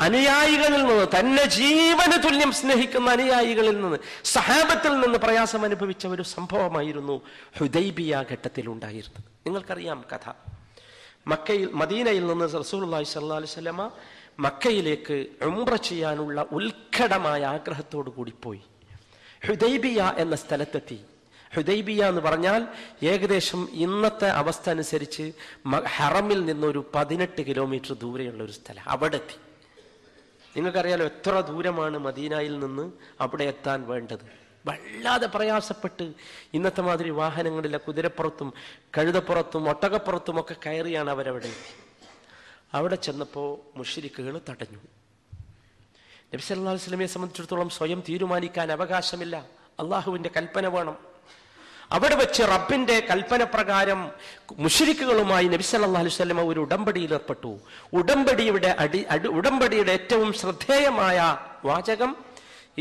അനുയായികളിൽ നിന്ന്, തന്നെ ജീവന് തുല്യം സ്നേഹിക്കുന്ന അനുയായികളിൽ നിന്ന്, സഹാബത്തിൽ നിന്ന് പ്രയാസം അനുഭവിച്ച ഒരു സംഭവമായിരുന്നു ഹുദൈബിയ ഘട്ടത്തിൽ ഉണ്ടായിരുന്നത്. നിങ്ങൾക്കറിയാം കഥ. മദീനയിൽ നിന്ന് റസൂലുള്ളാഹി സ്വല്ലല്ലാഹു അലൈഹി വസല്ലമ മക്കയിലേക്ക് ഉംറ ചെയ്യാനുള്ള ഉത്കടമായ ആഗ്രഹത്തോടു കൂടി പോയി. ഹുദൈബിയ എന്ന സ്ഥലത്തെത്തി. ഹുദൈബിയ എന്ന് പറഞ്ഞാൽ ഏകദേശം ഇന്നത്തെ അവസ്ഥ അനുസരിച്ച് ഹറമിൽ നിന്നൊരു 18 കിലോമീറ്റർ ദൂരെയുള്ള ഒരു സ്ഥലം. അവിടെ എത്തി. നിങ്ങൾക്കറിയാലോ എത്ര ദൂരമാണ് മദീനയിൽ നിന്ന് അവിടെ എത്താൻ വേണ്ടത്. വല്ലാതെ പ്രയാസപ്പെട്ട്, ഇന്നത്തെ മാതിരി വാഹനങ്ങളിലെ കുതിരപ്പുറത്തും കഴുതപ്പുറത്തും ഒട്ടകപ്പുറത്തും ഒക്കെ കയറിയാണ് അവരവിടെ എത്തി. അവിടെ ചെന്നപ്പോൾ മുശ്രിക്കുകൾ തടഞ്ഞു. നബി സല്ലല്ലാഹു അലൈഹി വസല്ലമയെ സംബന്ധിച്ചിടത്തോളം സ്വയം തീരുമാനിക്കാൻ അവകാശമില്ല, അള്ളാഹുവിന്റെ കൽപ്പന വേണം. അവിടെ വെച്ച് റബ്ബിന്റെ കൽപ്പന പ്രകാരം മുശ്രിക്കുകളുമായി നബി സല്ലല്ലാഹു അലൈഹി വസല്ലമ ഒരു ഉടമ്പടിയിൽ ഏർപ്പെട്ടു. ഉടമ്പടിയുടെ ഏറ്റവും ശ്രദ്ധേയമായ വാചകം,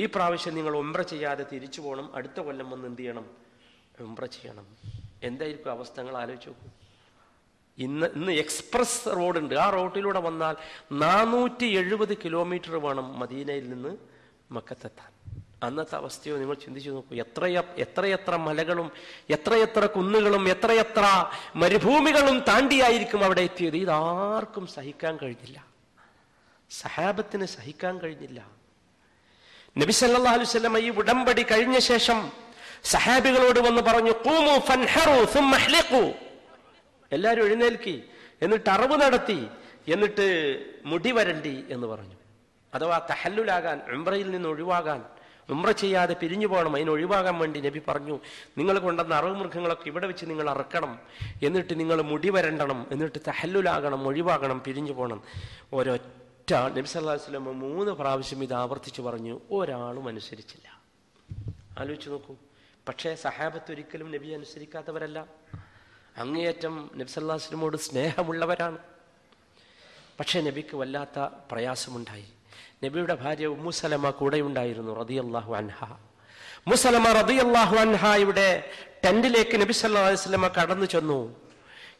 ഈ പ്രാവശ്യം നിങ്ങൾ ഉംറ ചെയ്യാതെ തിരിച്ചു പോകണം, അടുത്ത കൊല്ലം വന്ന് എന്ത് ചെയ്യണം? ഉംറ ചെയ്യണം. എന്തായിരിക്കും അവസ്ഥ? നിങ്ങൾ ആലോചിച്ച് നോക്കൂ. ഇന്ന് എക്സ്പ്രസ് റോഡുണ്ട്. ആ റോഡിലൂടെ വന്നാൽ 470 കിലോമീറ്റർ വേണം മദീനയിൽ നിന്ന് മക്കത്തെത്താൻ. അന്നത്തെ അവസ്ഥയോ നിങ്ങൾ ചിന്തിച്ചു നോക്കൂ. എത്രയെത്ര മലകളും എത്രയെത്ര കുന്നുകളും എത്രയെത്ര മരുഭൂമികളും താണ്ടിയായിരിക്കും അവിടെ എത്തിയത്. ഇതാർക്കും സഹിക്കാൻ കഴിഞ്ഞില്ല, സഹാബത്തിന് സഹിക്കാൻ കഴിഞ്ഞില്ല. നബി സല്ലല്ലാഹു അലൈഹി വസല്ലം ഈ ഉടമ്പടി കഴിഞ്ഞ ശേഷം സഹാബികളോട് വന്ന് പറഞ്ഞു, ഖൂമു ഫൻഹറു സുമ്മ ഹ്ലിഖു, എല്ലാവരും എഴുന്നേൽക്കി, എന്നിട്ട് അറവ് നടത്തി, എന്നിട്ട് മുടി വരണ്ടി എന്ന് പറഞ്ഞു. അഥവാ തഹല്ലുലാകാൻ, ഉംറയിൽ നിന്ന് ഒഴിവാകാൻ, ഉംറ ചെയ്യാതെ പിരിഞ്ഞു പോകണം. അതിന് ഒഴിവാകാൻ വേണ്ടി നബി പറഞ്ഞു, നിങ്ങൾ കൊണ്ടുവന്ന അറവ് മൃഗങ്ങളൊക്കെ ഇവിടെ വെച്ച് നിങ്ങൾ അറക്കണം, എന്നിട്ട് നിങ്ങൾ മുടി വരണ്ടണം, എന്നിട്ട് തഹല്ലുലാകണം, ഒഴിവാകണം, പിരിഞ്ഞു പോകണം. ഒരൊറ്റ നബി സല്ലല്ലാഹു അലൈഹി വസല്ലം 3 പ്രാവശ്യം ഇത് ആവർത്തിച്ച് പറഞ്ഞു. ഒരാളും അനുസരിച്ചില്ല. ആലോചിച്ച് നോക്കൂ. പക്ഷേ സഹാബത്ത് ഒരിക്കലും നബി അനുസരിക്കാത്തവരല്ല, അങ്ങേയറ്റം നബി സല്ലല്ലാഹു അലൈഹി വസല്ലമയോട് സ്നേഹമുള്ളവരാണ്. പക്ഷേ നബിക്ക് വല്ലാത്ത പ്രയാസമുണ്ടായി. നബിയുടെ ഭാര്യ ഉമ്മു സലമ കൂടെ ഉണ്ടായിരുന്നു റളിയല്ലാഹു അൻഹ. ഉമ്മു സലമ റളിയല്ലാഹു അൻഹയുടെ ടെന്റിലേക്ക് നബി സല്ലല്ലാഹു അലൈഹി വസല്ലമ കടന്നു ചെന്നു.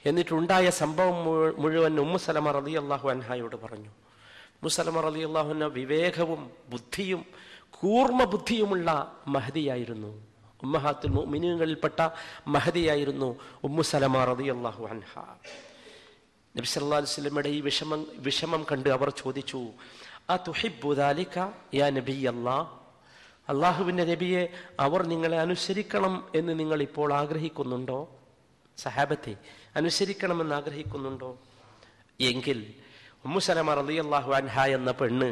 എന്നിട്ടുണ്ടായ സംഭവം മുഴുവൻ ഉമ്മു സലമ റളിയല്ലാഹു അൻഹയോട് പറഞ്ഞു. ഉമ്മു സലമ റളിയല്ലാഹു അൻഹ വിവേകവും ബുദ്ധിയും കൂർമ്മ ബുദ്ധിയുമുള്ള മഹദിയായിരുന്നു. ഉമ്മഹാത്തുൽ മുഅ്മിനീങ്ങളിൽപ്പെട്ട മഹദിയായിരുന്നു ഉമ്മു സലമ റളിയല്ലാഹു അൻഹ. നബി സല്ലല്ലാഹു അലൈഹി വസല്ലമയുടെ ഈ വിഷമം കണ്ട് അവർ ചോദിച്ചു, അതുഹിബ്ബു ദാലിക യാ നബിയല്ലാഹ്, അല്ലാഹുവിന്റെ നബിയെ, അവർ നിങ്ങളെ അനുസരിക്കണം എന്ന് നിങ്ങൾ ഇപ്പോൾ ആഗ്രഹിക്കുന്നുണ്ടോ? സഹാബത്തെ അനുസരിക്കണമെന്ന് ആഗ്രഹിക്കുന്നുണ്ടോ? എങ്കിൽ ഉമ്മു സലമ റളിയല്ലാഹു അൻഹ എന്ന പെണ്ണ്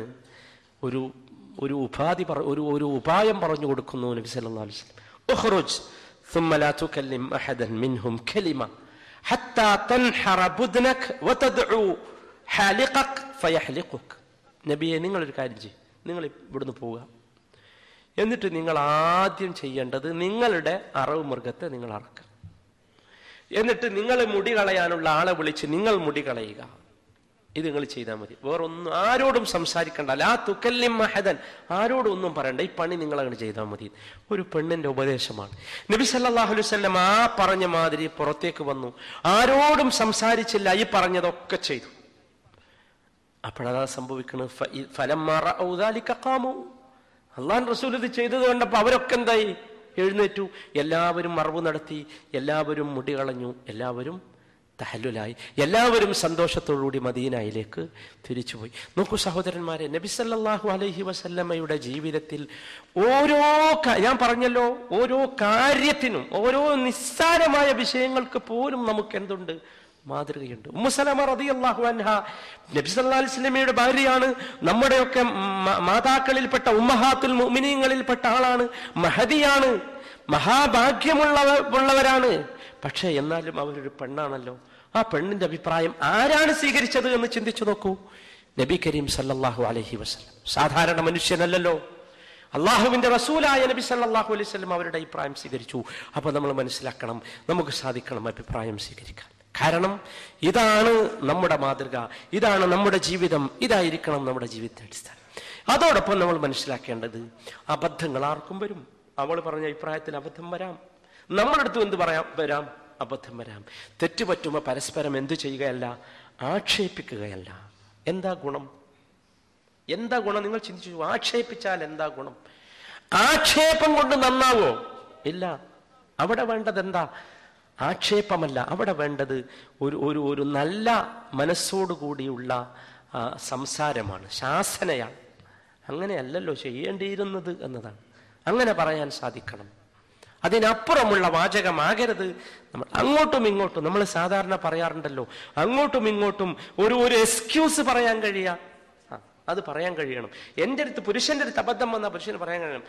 ഒരു ഉപായം പറഞ്ഞു കൊടുക്കുന്നു നബി സല്ലല്ലാഹു അലൈഹി വസല്ലം. ഉഖ്റുജ് ثم لا تكلم احدا منهم كلمه حتى تنحر بدنك وتدعو حالقك فيحلقك. നബിയെ, നിങ്ങളൊരു കാര്യം ചെയ്യും, നിങ്ങൾ ഇവിടുന്ന് പോവുക, എന്നിട്ട് നിങ്ങൾ ആദ്യം ചെയ്യേണ്ടത് നിങ്ങളുടെ അറവ് മൃഗത്തെ നിങ്ങൾ അറക്കുക, എന്നിട്ട് നിങ്ങൾ മുടി കളയാനുള്ള ആളെ വിളിച്ച് നിങ്ങൾ മുടി കളയുക. ഇത് നിങ്ങൾ ചെയ്താൽ മതി, വേറൊന്നും ആരോടും സംസാരിക്കണ്ട. ലാ തുകല്ലിം അഹദൻ, ആരോടും ഒന്നും പറയണ്ട, ഈ പണി നിങ്ങൾ അങ്ങനെ ചെയ്താൽ മതി. ഒരു പെണ്ണിന്റെ ഉപദേശമാണ്. നബി സല്ലല്ലാഹു അലൈഹി വസല്ലം ആ പറഞ്ഞ മാതിരി പുറത്തേക്ക് വന്നു, ആരോടും സംസാരിച്ചില്ല, ഈ പറഞ്ഞതൊക്കെ ചെയ്തു. അപ്പോഴതാ സംഭവിക്കുന്നത്, ഫലമ്മാ റഅൗ ദാലിക ഖാമു, അല്ലാഹു റസൂൽ ഇത് ചെയ്തത് കണ്ടപ്പോൾ അവരൊക്കെ എന്തായി? എഴുന്നേറ്റു. എല്ലാവരും മറവ് നടത്തി, എല്ലാവരും മുടി കളഞ്ഞു, എല്ലാവരും തഹല്ലുലായി, എല്ലാവരും സന്തോഷത്തോടുകൂടി മദീനയിലേക്ക് തിരിച്ചുപോയി. നോക്കൂ സഹോദരന്മാരെ, നബി സല്ലല്ലാഹു അലൈഹി വസല്ലമയുടെ ജീവിതത്തിൽ ഞാൻ പറഞ്ഞല്ലോ, ഓരോ കാര്യത്തിനും, ഓരോ നിസ്സാരമായ വിഷയങ്ങൾക്ക് പോലും നമുക്ക് എന്തുണ്ട്? മാതൃകയുണ്ട്. ഉമ്മു സലമ റളിയല്ലാഹു അൻഹ നബി സല്ലല്ലാഹു അലൈഹി വസല്ലമയുടെ ഭാര്യയാണ്. നമ്മുടെയൊക്കെ മാതാക്കളിൽപ്പെട്ട ഉമ്മഹാത്തുൽ മുഅ്മിനീങ്ങളിൽപ്പെട്ട ആളാണ്. മഹദിയാണ്, മഹാഭാഗ്യമുള്ളവരാണ്. പക്ഷേ എന്നാലും അവരൊരു പെണ്ണാണല്ലോ. ആ പെണ്ണിന്റെ അഭിപ്രായം ആരാണ് സ്വീകരിച്ചത് എന്ന് ചിന്തിച്ചു നോക്കൂ. നബി കരീം സല്ലല്ലാഹു അലൈഹി വസല്ലം. സാധാരണ മനുഷ്യനല്ലല്ലോ, അള്ളാഹുവിന്റെ റസൂലായ നബി സല്ലല്ലാഹു അലൈഹി വസല്ലം അവരുടെ അഭിപ്രായം സ്വീകരിച്ചു. അപ്പൊ നമ്മൾ മനസ്സിലാക്കണം, നമുക്ക് സാധിക്കണം അഭിപ്രായം സ്വീകരിക്കാൻ. കാരണം ഇതാണ് നമ്മുടെ മാതൃക, ഇതാണ് നമ്മുടെ ജീവിതം, ഇതായിരിക്കണം നമ്മുടെ ജീവിതത്തിന്റെ അടിസ്ഥാനം. അതോടൊപ്പം നമ്മൾ മനസ്സിലാക്കേണ്ടത്, അബദ്ധങ്ങൾ ആർക്കും വരും. അവൾ പറഞ്ഞ അഭിപ്രായത്തിൽ അബദ്ധം വരാം, നമ്മുടെ അടുത്തും എന്ത് വരാം, അബദ്ധം വരാം. തെറ്റുപറ്റുമ്പോൾ പരസ്പരം എന്തു ചെയ്യുകയല്ല, ആക്ഷേപിക്കുകയല്ല. എന്താ ഗുണം? നിങ്ങൾ ചിന്തിച്ചു, ആക്ഷേപിച്ചാൽ എന്താ ഗുണം? ആക്ഷേപം കൊണ്ട് നന്നാവോ? ഇല്ല. അവിടെ വേണ്ടത് എന്താ? ആക്ഷേപമല്ല, അവിടെ വേണ്ടത് ഒരു നല്ല മനസ്സോടുകൂടിയുള്ള സംസാരമാണ്, ശാസനയാണ്. അങ്ങനെയല്ലല്ലോ ചെയ്യേണ്ടിയിരുന്നത് എന്നതാണ്. അങ്ങനെ പറയാൻ സാധിക്കണം. അതിനപ്പുറമുള്ള വാചകമാകരുത്. നമ്മൾ അങ്ങോട്ടും ഇങ്ങോട്ടും, നമ്മൾ സാധാരണ പറയാറുണ്ടല്ലോ, അങ്ങോട്ടും ഇങ്ങോട്ടും ഒരു എക്സ്ക്യൂസ് പറയാൻ കഴിയുക, അത് പറയാൻ കഴിയണം. എൻ്റെ അടുത്ത്, പുരുഷന്റെ അടുത്ത് അബദ്ധം വന്ന പുരുഷന് പറയാൻ കഴിയണം,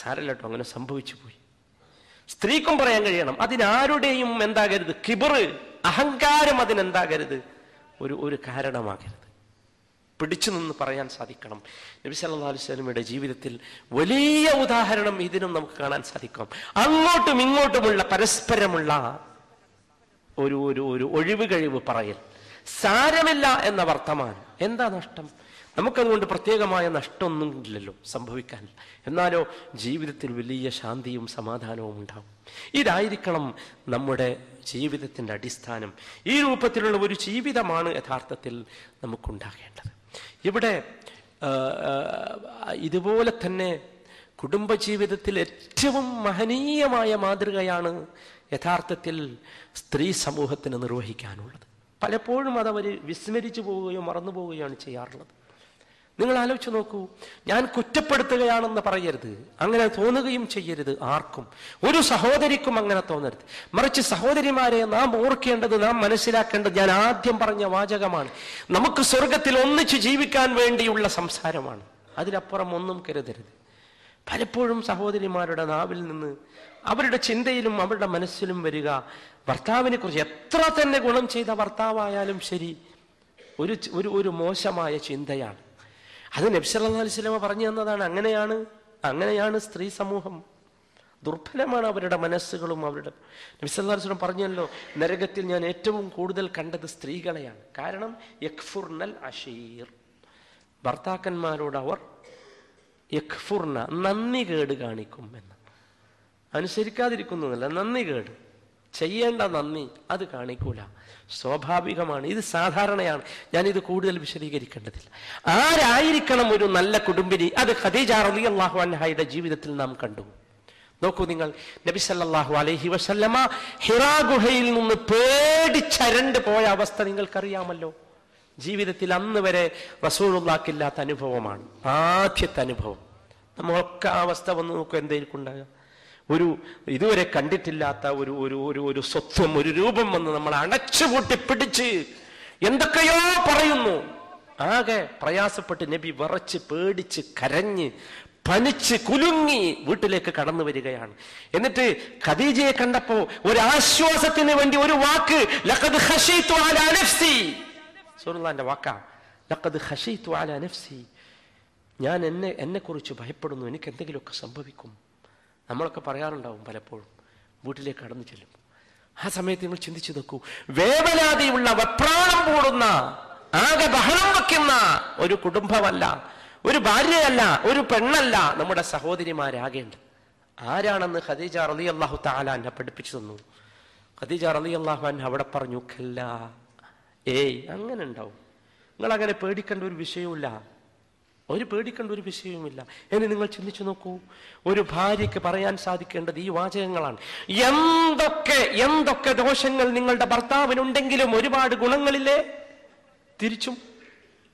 സാരല്ല കേട്ടോ, അങ്ങനെ സംഭവിച്ചു പോയി. സ്ത്രീക്കും പറയാൻ കഴിയണം. അതിനാരുടെയും എന്താകരുത്, കിബറ്, അഹങ്കാരം അതിനെന്താകരുത്, ഒരു കാരണമാകരുത്. പിടിച്ചു നിന്ന് പറയാൻ സാധിക്കണം. നബി സല്ലല്ലാഹു അലൈഹി വസല്ലമയുടെ ജീവിതത്തിൽ വലിയ ഉദാഹരണം ഇതിനും നമുക്ക് കാണാൻ സാധിക്കും. അങ്ങോട്ടും ഇങ്ങോട്ടുമുള്ള പരസ്പരമുള്ള ഒരു ഒഴിവ് കഴിവ് പറയൽ, സാരമില്ല എന്ന വർത്തമാനം. എന്താ നഷ്ടം? നമുക്കതുകൊണ്ട് പ്രത്യേകമായ നഷ്ടമൊന്നും ഇല്ലല്ലോ സംഭവിക്കാൻ. എന്നാലോ ജീവിതത്തിൽ വലിയ ശാന്തിയും സമാധാനവും ഉണ്ടാവും. ഇതായിരിക്കണം നമ്മുടെ ജീവിതത്തിന്റെ അടിസ്ഥാനം. ഈ രൂപത്തിലുള്ള ഒരു ജീവിതമാണ് യഥാർത്ഥത്തിൽ നമുക്കുണ്ടാകേണ്ടത്. ഇവിടെ ഇതുപോലെ തന്നെ കുടുംബജീവിതത്തിൽ ഏറ്റവും മഹനീയമായ മാതൃകയാണ് യഥാർത്ഥത്തിൽ സ്ത്രീ സമൂഹത്തിന് നിർവഹിക്കാനുള്ളത്. പലപ്പോഴും അതവർ വിസ്മരിച്ചു പോവുകയോ മറന്നു പോവുകയാണ് ചെയ്യാറുള്ളത്. നിങ്ങൾ ആലോചിച്ച് നോക്കൂ. ഞാൻ കുറ്റപ്പെടുത്തുകയാണെന്ന് പറയരുത്, അങ്ങനെ തോന്നുകയും ചെയ്യരുത്. ആർക്കും, ഒരു സഹോദരിക്കും അങ്ങനെ തോന്നരുത്. മറിച്ച് സഹോദരിമാരെ നാം ഓർക്കേണ്ടത്, നാം മനസ്സിലാക്കേണ്ടത്, ഞാൻ ആദ്യം പറഞ്ഞ വാചകമാണ്, നമുക്ക് സ്വർഗത്തിൽ ഒന്നിച്ച് ജീവിക്കാൻ വേണ്ടിയുള്ള സംസാരമാണ്. അതിലപ്പുറം ഒന്നും കരുതരുത്. പലപ്പോഴും സഹോദരിമാരുടെ നാവിൽ നിന്ന്, അവരുടെ ചിന്തയിലും അവരുടെ മനസ്സിലും വരിക, ഭർത്താവിനെ കുറിച്ച് എത്ര തന്നെ ഗുണം ചെയ്ത ഭർത്താവായാലും ശരി, ഒരു മോശമായ ചിന്തയാണ്. അത് നബി സല്ലല്ലാഹു അലൈഹി വസല്ലം പറഞ്ഞു തന്നതാണ്. അങ്ങനെയാണ് സ്ത്രീ സമൂഹം. ദുർബലമാണ് അവരുടെ മനസ്സുകളും. അവരുടെ നബി സല്ലല്ലാഹു അലൈഹി വസല്ലം പറഞ്ഞല്ലോ, നരകത്തിൽ ഞാൻ ഏറ്റവും കൂടുതൽ കണ്ടത് സ്ത്രീകളെയാണ്. കാരണം യക്ഫുർനൽ അശീർ, ഭർത്താക്കന്മാരോട് അവർ യക്ഫുർന, നന്ദി കേട് കാണിക്കും എന്ന്. അനുസരിക്കാതിരിക്കുന്നതല്ല, നന്ദി കേട്, ചെയ്യേണ്ട നന്ദി അത് കാണിക്കൂല. സ്വാഭാവികമാണ്, ഇത് സാധാരണയാണ്. ഞാനിത് കൂടുതൽ വിശദീകരിക്കേണ്ടതില്ല. ആരായിരിക്കണം ഒരു നല്ല കുടുംബിനി? അത് ഖദീജ റളിയല്ലാഹു അൻഹയുടെ ജീവിതത്തിൽ നാം കണ്ടു. നോക്കൂ നിങ്ങൾ, നബി സല്ലല്ലാഹു അലൈഹി വസല്ലമ ഹിറാ ഗുഹയിൽ നിന്ന് പേടിച്ചരണ്ട് പോയ അവസ്ഥ നിങ്ങൾക്കറിയാമല്ലോ. ജീവിതത്തിൽ അന്ന് വരെ റസൂലുള്ളാഹിക്കില്ലാത്ത അനുഭവമാണ്, ആദ്യത്തെ അനുഭവം. നമ്മളൊക്കെ ആ അവസ്ഥ വന്ന് നോക്കൂ, എന്തായിരിക്കും ഉണ്ടാകുക? ഇതുവരെ കണ്ടിട്ടില്ലാത്ത ഒരു സ്വത്വം, ഒരു രൂപം വന്ന് നമ്മൾ അടച്ചുപൂട്ടി പിടിച്ച് എന്തൊക്കെയോ പറയുന്നു. ആകെ പ്രയാസപ്പെട്ട് നബി വിറച്ച് പേടിച്ച് കരഞ്ഞ് പനിച്ച് കുലുങ്ങി വീട്ടിലേക്ക് കടന്നു വരികയാണ്. എന്നിട്ട് ഖദീജയെ കണ്ടപ്പോ ഒരു ആശ്വാസത്തിന് വേണ്ടി ഒരു വാക്ക്, ലഖദ് ഖശീതു അലാ നഫ്സി, റസൂലുള്ളാഹിന്റെ വാക്കാ, ലഖദ് ഖശീതു അലാ നഫ്സി, ഞാൻ എന്നെ കുറിച്ച് ഭയപ്പെടുന്നു, എനിക്ക് എന്തെങ്കിലുമൊക്കെ സംഭവിക്കും. നമ്മളൊക്കെ പറയാറുണ്ടാവും പലപ്പോഴും വീട്ടിലേക്ക് കടന്നു ചെല്ലും. ആ സമയത്ത് നിങ്ങൾ ചിന്തിച്ചു നോക്കൂ, വേവലാതിയുള്ള, വെപ്രാളം കൂടുന്ന, ആകെ ബഹളം വയ്ക്കുന്ന ഒരു കുടുംബമല്ല, ഒരു ഭാര്യയല്ല, ഒരു പെണ്ണല്ല നമ്മുടെ സഹോദരിമാരാകേണ്ടത്. ആരാണെന്ന് ഖദീജ റളിയല്ലാഹു തആല അൻഹ പഠിപ്പിച്ചു തന്നു. ഖദീജ റളിയല്ലാഹു അൻഹ അവിടെ പറഞ്ഞു, ഖല്ലാ, അങ്ങനെ ഉണ്ടാവും, നിങ്ങൾ അങ്ങനെ പേടിക്കേണ്ട ഒരു വിഷയവുമില്ല, പേടിക്കേണ്ട ഒരു വിഷയവുമില്ല എന്ന് നിങ്ങൾ ചിന്തിച്ചു നോക്കൂ. ഒരു ഭാര്യയ്ക്ക് പറയാൻ സാധിക്കേണ്ടത് ഈ വാചകങ്ങളാണ്. എന്തൊക്കെ ദോഷങ്ങൾ നിങ്ങളുടെ ഭർത്താവിനുണ്ടെങ്കിലും ഒരുപാട് ഗുണങ്ങളില്ലേ? തിരിച്ചും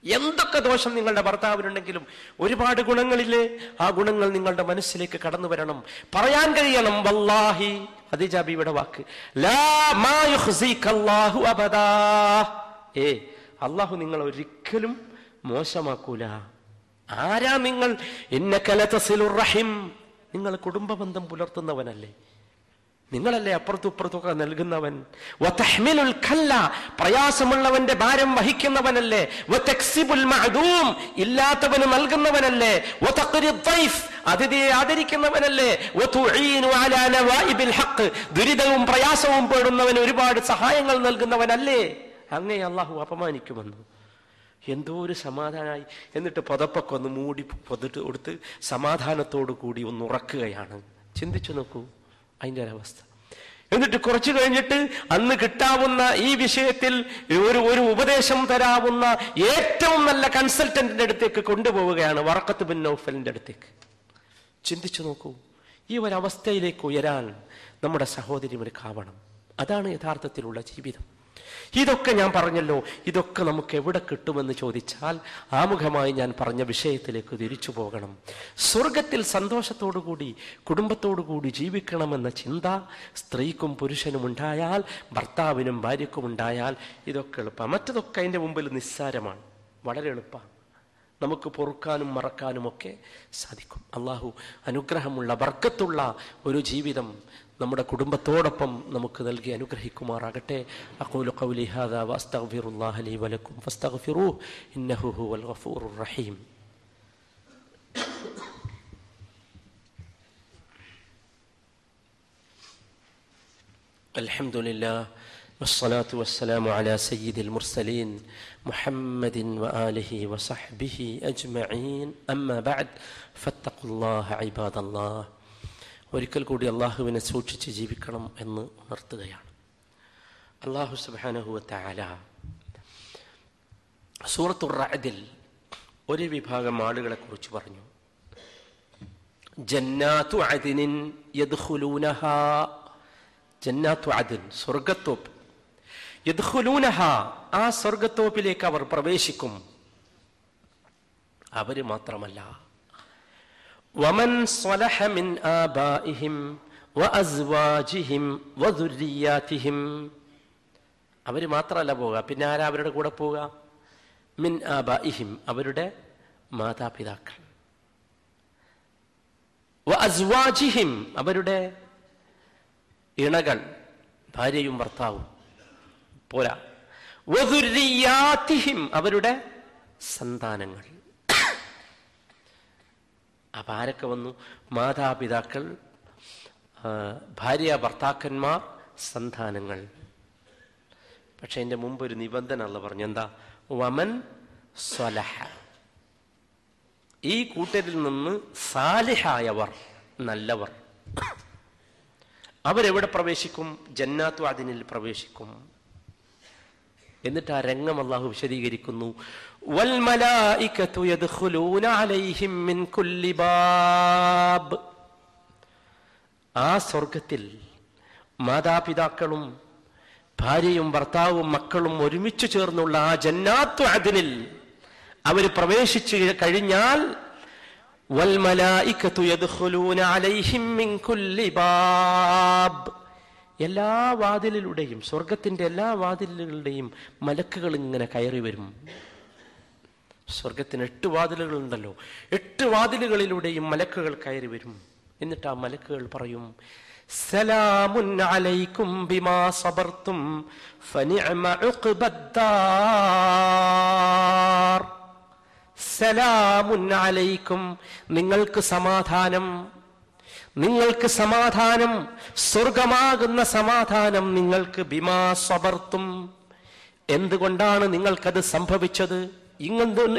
എന്തൊക്കെ ദോഷം നിങ്ങളുടെ ഭർത്താവിനുണ്ടെങ്കിലും ഒരുപാട് ഗുണങ്ങളില്ലേ? ആ ഗുണങ്ങൾ നിങ്ങളുടെ മനസ്സിലേക്ക് കടന്നു വരണം, പറയാൻ കഴിയണം. വല്ലാഹി, ഖദീജ ബീവിയുടെ വാക്ക്, ലാ മാ യുഖ്സികല്ലാഹു അബദാ. അല്ലാഹു നിങ്ങൾ ഒരിക്കലും മോശമാക്കൂല. ആരാ നിങ്ങൾ? ഇന്നക ലതസിലുർ റഹിം, നിങ്ങൾ കുടുംബ ബന്ധം പുലർത്തുന്നവനല്ലേ, നിങ്ങളല്ലേ അപ്പുറത്തും ഇപ്പുറത്തൊക്കെ നൽകുന്നവൻ. വതഹ്മിലുൽ കല്ല, പ്രയാസമുള്ളവന്റെ ഭാരം വഹിക്കുന്നവനല്ലേ. വതക്സിബുൽ മഅദൂം, ഇല്ലാത്തവന് നൽകുന്നവനല്ലേ. വതഖ്രിദ് ദൈഫ്, അതിഥിയെ ആദരിക്കുന്നവനല്ലേ. വതുഈനു അലാ നവാഇബിൽ ഹഖ്, ദുരിതവും പ്രയാസവും പേടുന്നവന് ഒരുപാട് സഹായങ്ങൾ നൽകുന്നവനല്ലേ. അങ്ങേ അല്ലാഹു അപമാനിക്കുമെന്ന്. എന്തോ ഒരു സമാധാനമായി. എന്നിട്ട് പുതപ്പൊക്കെ ഒന്ന് മൂടി പൊതിട്ട് കൊടുത്ത് സമാധാനത്തോടു കൂടി ഒന്ന് ഉറക്കുകയാണ്. ചിന്തിച്ചു നോക്കൂ അതിൻ്റെ ഒരവസ്ഥ. എന്നിട്ട് കുറച്ചു കഴിഞ്ഞിട്ട് അന്ന് കിട്ടാവുന്ന ഈ വിഷയത്തിൽ ഒരു ഉപദേശം തരാവുന്ന ഏറ്റവും നല്ല കൺസൾട്ടന്റിന്റെ അടുത്തേക്ക് കൊണ്ടുപോവുകയാണ്, വറഖത്ത് ബിൻ നൗഫലിന്റെ അടുത്തേക്ക്. ചിന്തിച്ചു നോക്കൂ, ഈ ഒരവസ്ഥയിലേക്ക് ഉയരാൻ നമ്മുടെ സഹോദരിമാർക്കാവണം. അതാണ് യഥാർത്ഥത്തിലുള്ള ജീവിതം. ഇതൊക്കെ ഞാൻ പറഞ്ഞല്ലോ, ഇതൊക്കെ നമുക്ക് എവിടെ കിട്ടുമെന്ന് ചോദിച്ചാൽ ആമുഖമായി ഞാൻ പറഞ്ഞ വിഷയത്തിലേക്ക് തിരിച്ചു പോകണം. സ്വർഗത്തിൽ സന്തോഷത്തോടുകൂടി കുടുംബത്തോടുകൂടി ജീവിക്കണമെന്ന ചിന്ത സ്ത്രീക്കും പുരുഷനും ഉണ്ടായാൽ, ഭർത്താവിനും ഭാര്യക്കും ഉണ്ടായാൽ ഇതൊക്കെ എളുപ്പമാണ്. മറ്റതൊക്കെ അതിൻ്റെ മുമ്പിൽ നിസ്സാരമാണ്, വളരെ എളുപ്പമാണ്. നമുക്ക് പൊറുക്കാനും മറക്കാനും ഒക്കെ സാധിക്കും. അള്ളാഹു അനുഗ്രഹമുള്ള ബർക്കത്തുള്ള ഒരു ജീവിതം നമ്മുടെ കുടുംബത്തോടൊപ്പം നമുക്ക് നൽകി അനുഗ്രഹിക്കുമാറാകട്ടെ. അഖൂലു ഖൗലി ഹാദാ വഅസ്തഗ്ഫിറുല്ലാഹ ലീ വലക്കും ഫസ്തഗ്ഫിറൂഹു ഇന്നഹു ഹുവൽ ഗഫൂറുർ റഹീം. അൽഹംദുലില്ലാഹ് വസ്സലാത്തു വസ്സലാമു അലാ സയ്യിദിൽ മുർസലീൻ മുഹമ്മദിൻ വആലിഹി വസഹ്ബിഹി അജ്മഈൻ. അമ്മാ ബഅദ് ഫത്തഖുല്ലാഹ ഇബാദല്ലാഹ്. ഒരിക്കൽ കൂടി അള്ളാഹുവിനെ സൂക്ഷിച്ച് ജീവിക്കണം എന്ന് ഉണർത്തുകയാണ്. അള്ളാഹു സുബ്ഹാനഹു വ തആല സൂറത്തുർ റഅദിൽ ഒരു വിഭാഗം ആളുകളെ കുറിച്ച് പറഞ്ഞു. ജന്നാത്തു അദ്നിൻ യദ്ഖുലൂനഹാ, ജന്നാത്തു അദ്ൻ, സ്വർഗ്ഗത്തോപ്പ്. യദ്ഖുലൂനഹാ, ആ സ്വർഗ്ഗത്തോപ്പിലേക്ക് അവർ പ്രവേശിക്കും. അവര് മാത്രമല്ല, വമൻ സ്വലഹ മിൻ ആബാഇഹിം വഅസ്വാജിഹിം വദുർരിയാതിഹിം, അവര് മാത്രമല്ല പോവുക, പിന്നെ ആരാ അവരുടെ കൂടെ പോവുക? മിൻ ആബാഇഹിം, അവരുടെ മാതാപിതാക്കൾ. വഅസ്വാജിഹിം, അവരുടെ ഇണകൾ, ഭാര്യയും ഭർത്താവും പോരാ. വദുർരിയാതിഹിം, അവരുടെ സന്താനങ്ങൾ. അപ്പൊ ആരൊക്കെ വന്നു? മാതാപിതാക്കൾ, ഭാര്യ ഭർത്താക്കന്മാർ, സന്താനങ്ങൾ. പക്ഷെ അതിന്റെ മുമ്പ് ഒരു നിബന്ധന അല്ല പറഞ്ഞു. എന്താ? വമൻ സ്വലഹ, ഈ കൂട്ടരിൽ നിന്ന് സാലിഹായവർ, നല്ലവർ, അവരെവിടെ പ്രവേശിക്കും? ജന്നാത്തു അദ്നിൽ പ്രവേശിക്കും. എന്നിട്ട് ആ രംഗം അല്ലാഹു വിശദീകരിക്കുന്നു. വൽ മലായികതു യദ്ഖുലൂന അലൈഹിം മിൻ കുല്ലി ബാബ്, ആ സ്വർഗത്തിൽ മാതാപിതാക്കളും ഭാര്യയും ഭർത്താവും മക്കളും ഒരുമിച്ച് ചേർന്നുള്ള ആ ജന്നാത്തു അദ്നിൽ അവർ പ്രവേശിച്ചു കഴിഞ്ഞാൽ വൽ മലായികതു യദ്ഖുലൂന അലൈഹിം മിൻ കുല്ലി ബാബ്, എല്ലാ വാതിലിലൂടെയും, സ്വർഗത്തിന്റെ എല്ലാ വാതിലുകളുടെയും മലക്കുകൾ ഇങ്ങനെ കയറി വരും. സ്വർഗത്തിന് 8 വാതിലുകളുണ്ടല്ലോ, 8 വാതിലുകളിലൂടെയും മലക്കുകൾ കയറി വരും. എന്നിട്ട് ആ മലക്കുകൾ പറയും, സലാമുൻ അലൈക്കും ബിമാ സബർതും ഫനിഅമ ഉഖ്ബദ്ദാർ. സലാമുൻ അലൈക്കും, നിങ്ങൾക്ക് സമാധാനം, നിങ്ങൾക്ക് സമാധാനം, സ്വർഗമാകുന്ന സമാധാനം നിങ്ങൾക്ക്. ബിമാ സബർത്തും, എന്തുകൊണ്ടാണ് നിങ്ങൾക്കത് സംഭവിച്ചത്?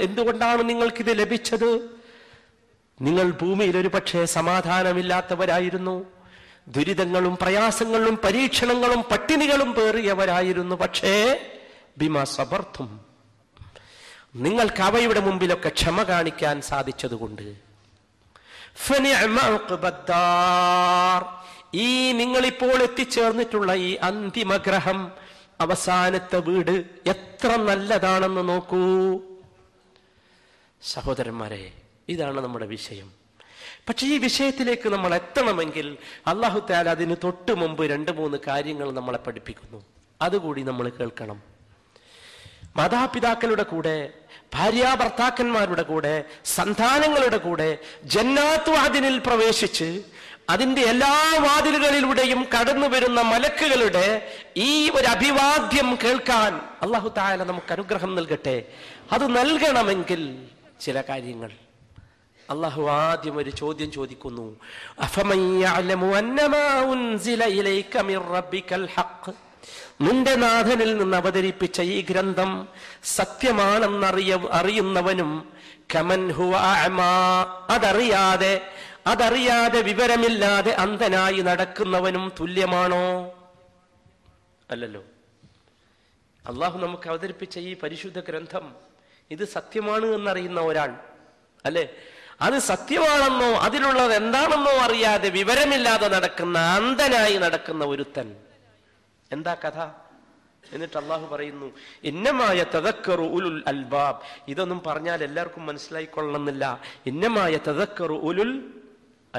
എന്തുകൊണ്ടാണ് നിങ്ങൾക്കിത് ലഭിച്ചത്? നിങ്ങൾ ഭൂമിയിൽ ഒരു പക്ഷേ സമാധാനമില്ലാത്തവരായിരുന്നു, ദുരിതങ്ങളും പ്രയാസങ്ങളും പരീക്ഷണങ്ങളും പട്ടിണികളും പേറിയവരായിരുന്നു. പക്ഷേ ബിമാ സബർത്തും, നിങ്ങൾക്ക് അവയുടെ മുമ്പിലൊക്കെ ക്ഷമ കാണിക്കാൻ സാധിച്ചതുകൊണ്ട്. ഈ നിങ്ങളിപ്പോൾ എത്തിച്ചേർന്നിട്ടുള്ള ഈ അന്തിമഗ്രഹം, അവസാനത്തെ വീട് എത്ര നല്ലതാണെന്ന് നോക്കൂ. സഹോദരന്മാരെ, ഇതാണ് നമ്മുടെ വിഷയം. പക്ഷെ ഈ വിഷയത്തിലേക്ക് നമ്മൾ എത്തണമെങ്കിൽ അല്ലാഹു തആല അതിന് തൊട്ട് മുമ്പ് 2-3 കാര്യങ്ങൾ നമ്മളെ പഠിപ്പിക്കുന്നു. അതുകൂടി നമ്മൾ കേൾക്കണം. മാതാപിതാക്കളുടെ കൂടെ, ഭാര്യാഭർത്താക്കന്മാരുടെ കൂടെ, സന്താനങ്ങളുടെ കൂടെ ജന്നാത്തു അദ്നിൽ പ്രവേശിച്ച് അതിന്റെ എല്ലാ വാതിലുകളിലൂടെയും കടന്നു വരുന്ന മലക്കുകളുടെ ഈ ഒരു അഭിവാദ്യം കേൾക്കാൻ അല്ലാഹു തആല നമുക്ക് അനുഗ്രഹം നൽകട്ടെ. അത് നൽകണമെങ്കിൽ ചില കാര്യങ്ങൾ അല്ലാഹു ആദ്യം ഒരു ചോദ്യം ചോദിക്കുന്നു. അഫമൻ യഅലമു അന്നമാ ഉൻസില ഇലൈക മിർ റബ്ബിക്കൽ ഹഖ്, നിന്റെ നാഥനിൽ നിന്ന് അവതരിപ്പിച്ച ഈ ഗ്രന്ഥം സത്യമാണെന്നറിയുന്നവനും കമൻ ഹുവ അഅമാ, അതറിയാതെ വിവരമില്ലാതെ അന്ധനായി നടക്കുന്നവനും തുല്യമാണോ? അല്ലല്ലോ. അള്ളാഹു നമുക്ക് അവതരിപ്പിച്ച ഈ പരിശുദ്ധ ഗ്രന്ഥം ഇത് സത്യമാണ് എന്നറിയുന്ന ഒരാൾ, അല്ലെ, അത് സത്യമാണെന്നോ അതിലുള്ളത് എന്താണെന്നോ അറിയാതെ വിവരമില്ലാതെ നടക്കുന്ന അന്ധനായി നടക്കുന്ന ഒരുത്തൻ, എന്താ കഥ? എന്നിട്ട് അള്ളാഹു പറയുന്നു, ഇന്നമായ തദക്കറു ഉലുൽ അൽബാബ്. ഇതൊന്നും പറഞ്ഞാൽ എല്ലാവർക്കും മനസ്സിലായിക്കൊള്ളണമെന്നില്ല. ഇന്നമായ തദക്കറു ഉലുൽ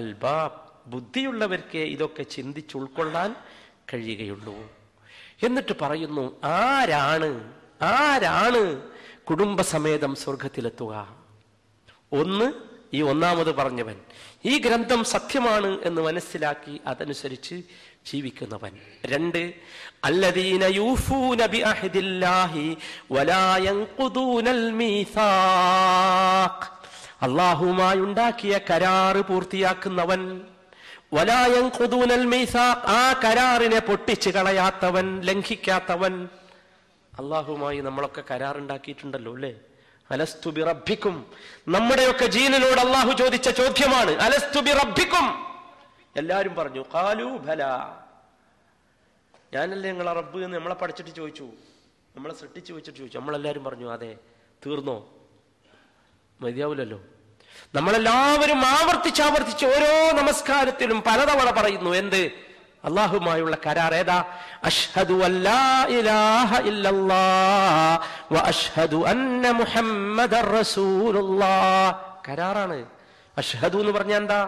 അൽബാബ്, ബുദ്ധിയുള്ളവർക്ക് ഇതൊക്കെ ചിന്തിച്ചുൾക്കൊള്ളാൻ കഴിയുകയുള്ളൂ. എന്നിട്ട് പറയുന്നു, ആരാണ് കുടുംബസമേതം സ്വർഗത്തിലെത്തുക? ഒന്ന്, ഈ ഒന്നാമത് പറഞ്ഞവൻ, ഈ ഗ്രന്ഥം സത്യമാണ് എന്ന് മനസ്സിലാക്കി അതനുസരിച്ച് ജീവിക്കുന്നവൻ. 2, അല്ലദീന യൂഫൂന ബിഅഹദില്ലാഹി വലാ യൻഖുദൂനൽ മീസാഖ്, അല്ലാഹുവുമായി ഉണ്ടാക്കിയ കരാറ് പൂർത്തിയാക്കുന്നവൻ. വലാ യൻഖുദൂനൽ മീസാഖ്, ആ കരാറിനെ പൊട്ടിച്ചു കളയാത്തവൻ, ലംഘിക്കാത്തവൻ. അല്ലാഹുവുമായി നമ്മളൊക്കെ കരാറുണ്ടാക്കിയിട്ടുണ്ടല്ലോ, അല്ലേ? അലസ്തു ബി റബ്ബിക്കും, നമ്മുടെയൊക്കെ ജീവനോട് അല്ലാഹു ചോദിച്ച ചോദ്യമാണ്, അലസ്തു ബി റബ്ബിക്കും. എല്ലാരും പറഞ്ഞു ഖാലൂ ബലാ, ഞാനല്ലേ നിങ്ങളെ റബ്ബ് എന്ന് നമ്മളെ പഠിച്ചിട്ട് ചോദിച്ചു, നമ്മളെ സൃഷ്ടിച്ചു വെച്ചിട്ട് ചോദിച്ചു. നമ്മളെല്ലാരും പറഞ്ഞു അതെ. തീർന്നോ? മതിയാവില്ലല്ലോ. നമ്മളെല്ലാവരും ആവർത്തിച്ച് ഓരോ നമസ്കാരത്തിലും പലതവണ പറയുന്നു, എന്ത്? അല്ലാഹുമായുള്ള കരാർ. ഏതാ? അഷ്ഹദു അല്ലാ ഇലാഹ ഇല്ലല്ലാഹ് വ അഷ്ഹദു അന്ന മുഹമ്മദർ റസൂലുള്ളാഹ്. കരാറാണ്. അഷ്ഹദു എന്ന് പറഞ്ഞാൽ എന്താ?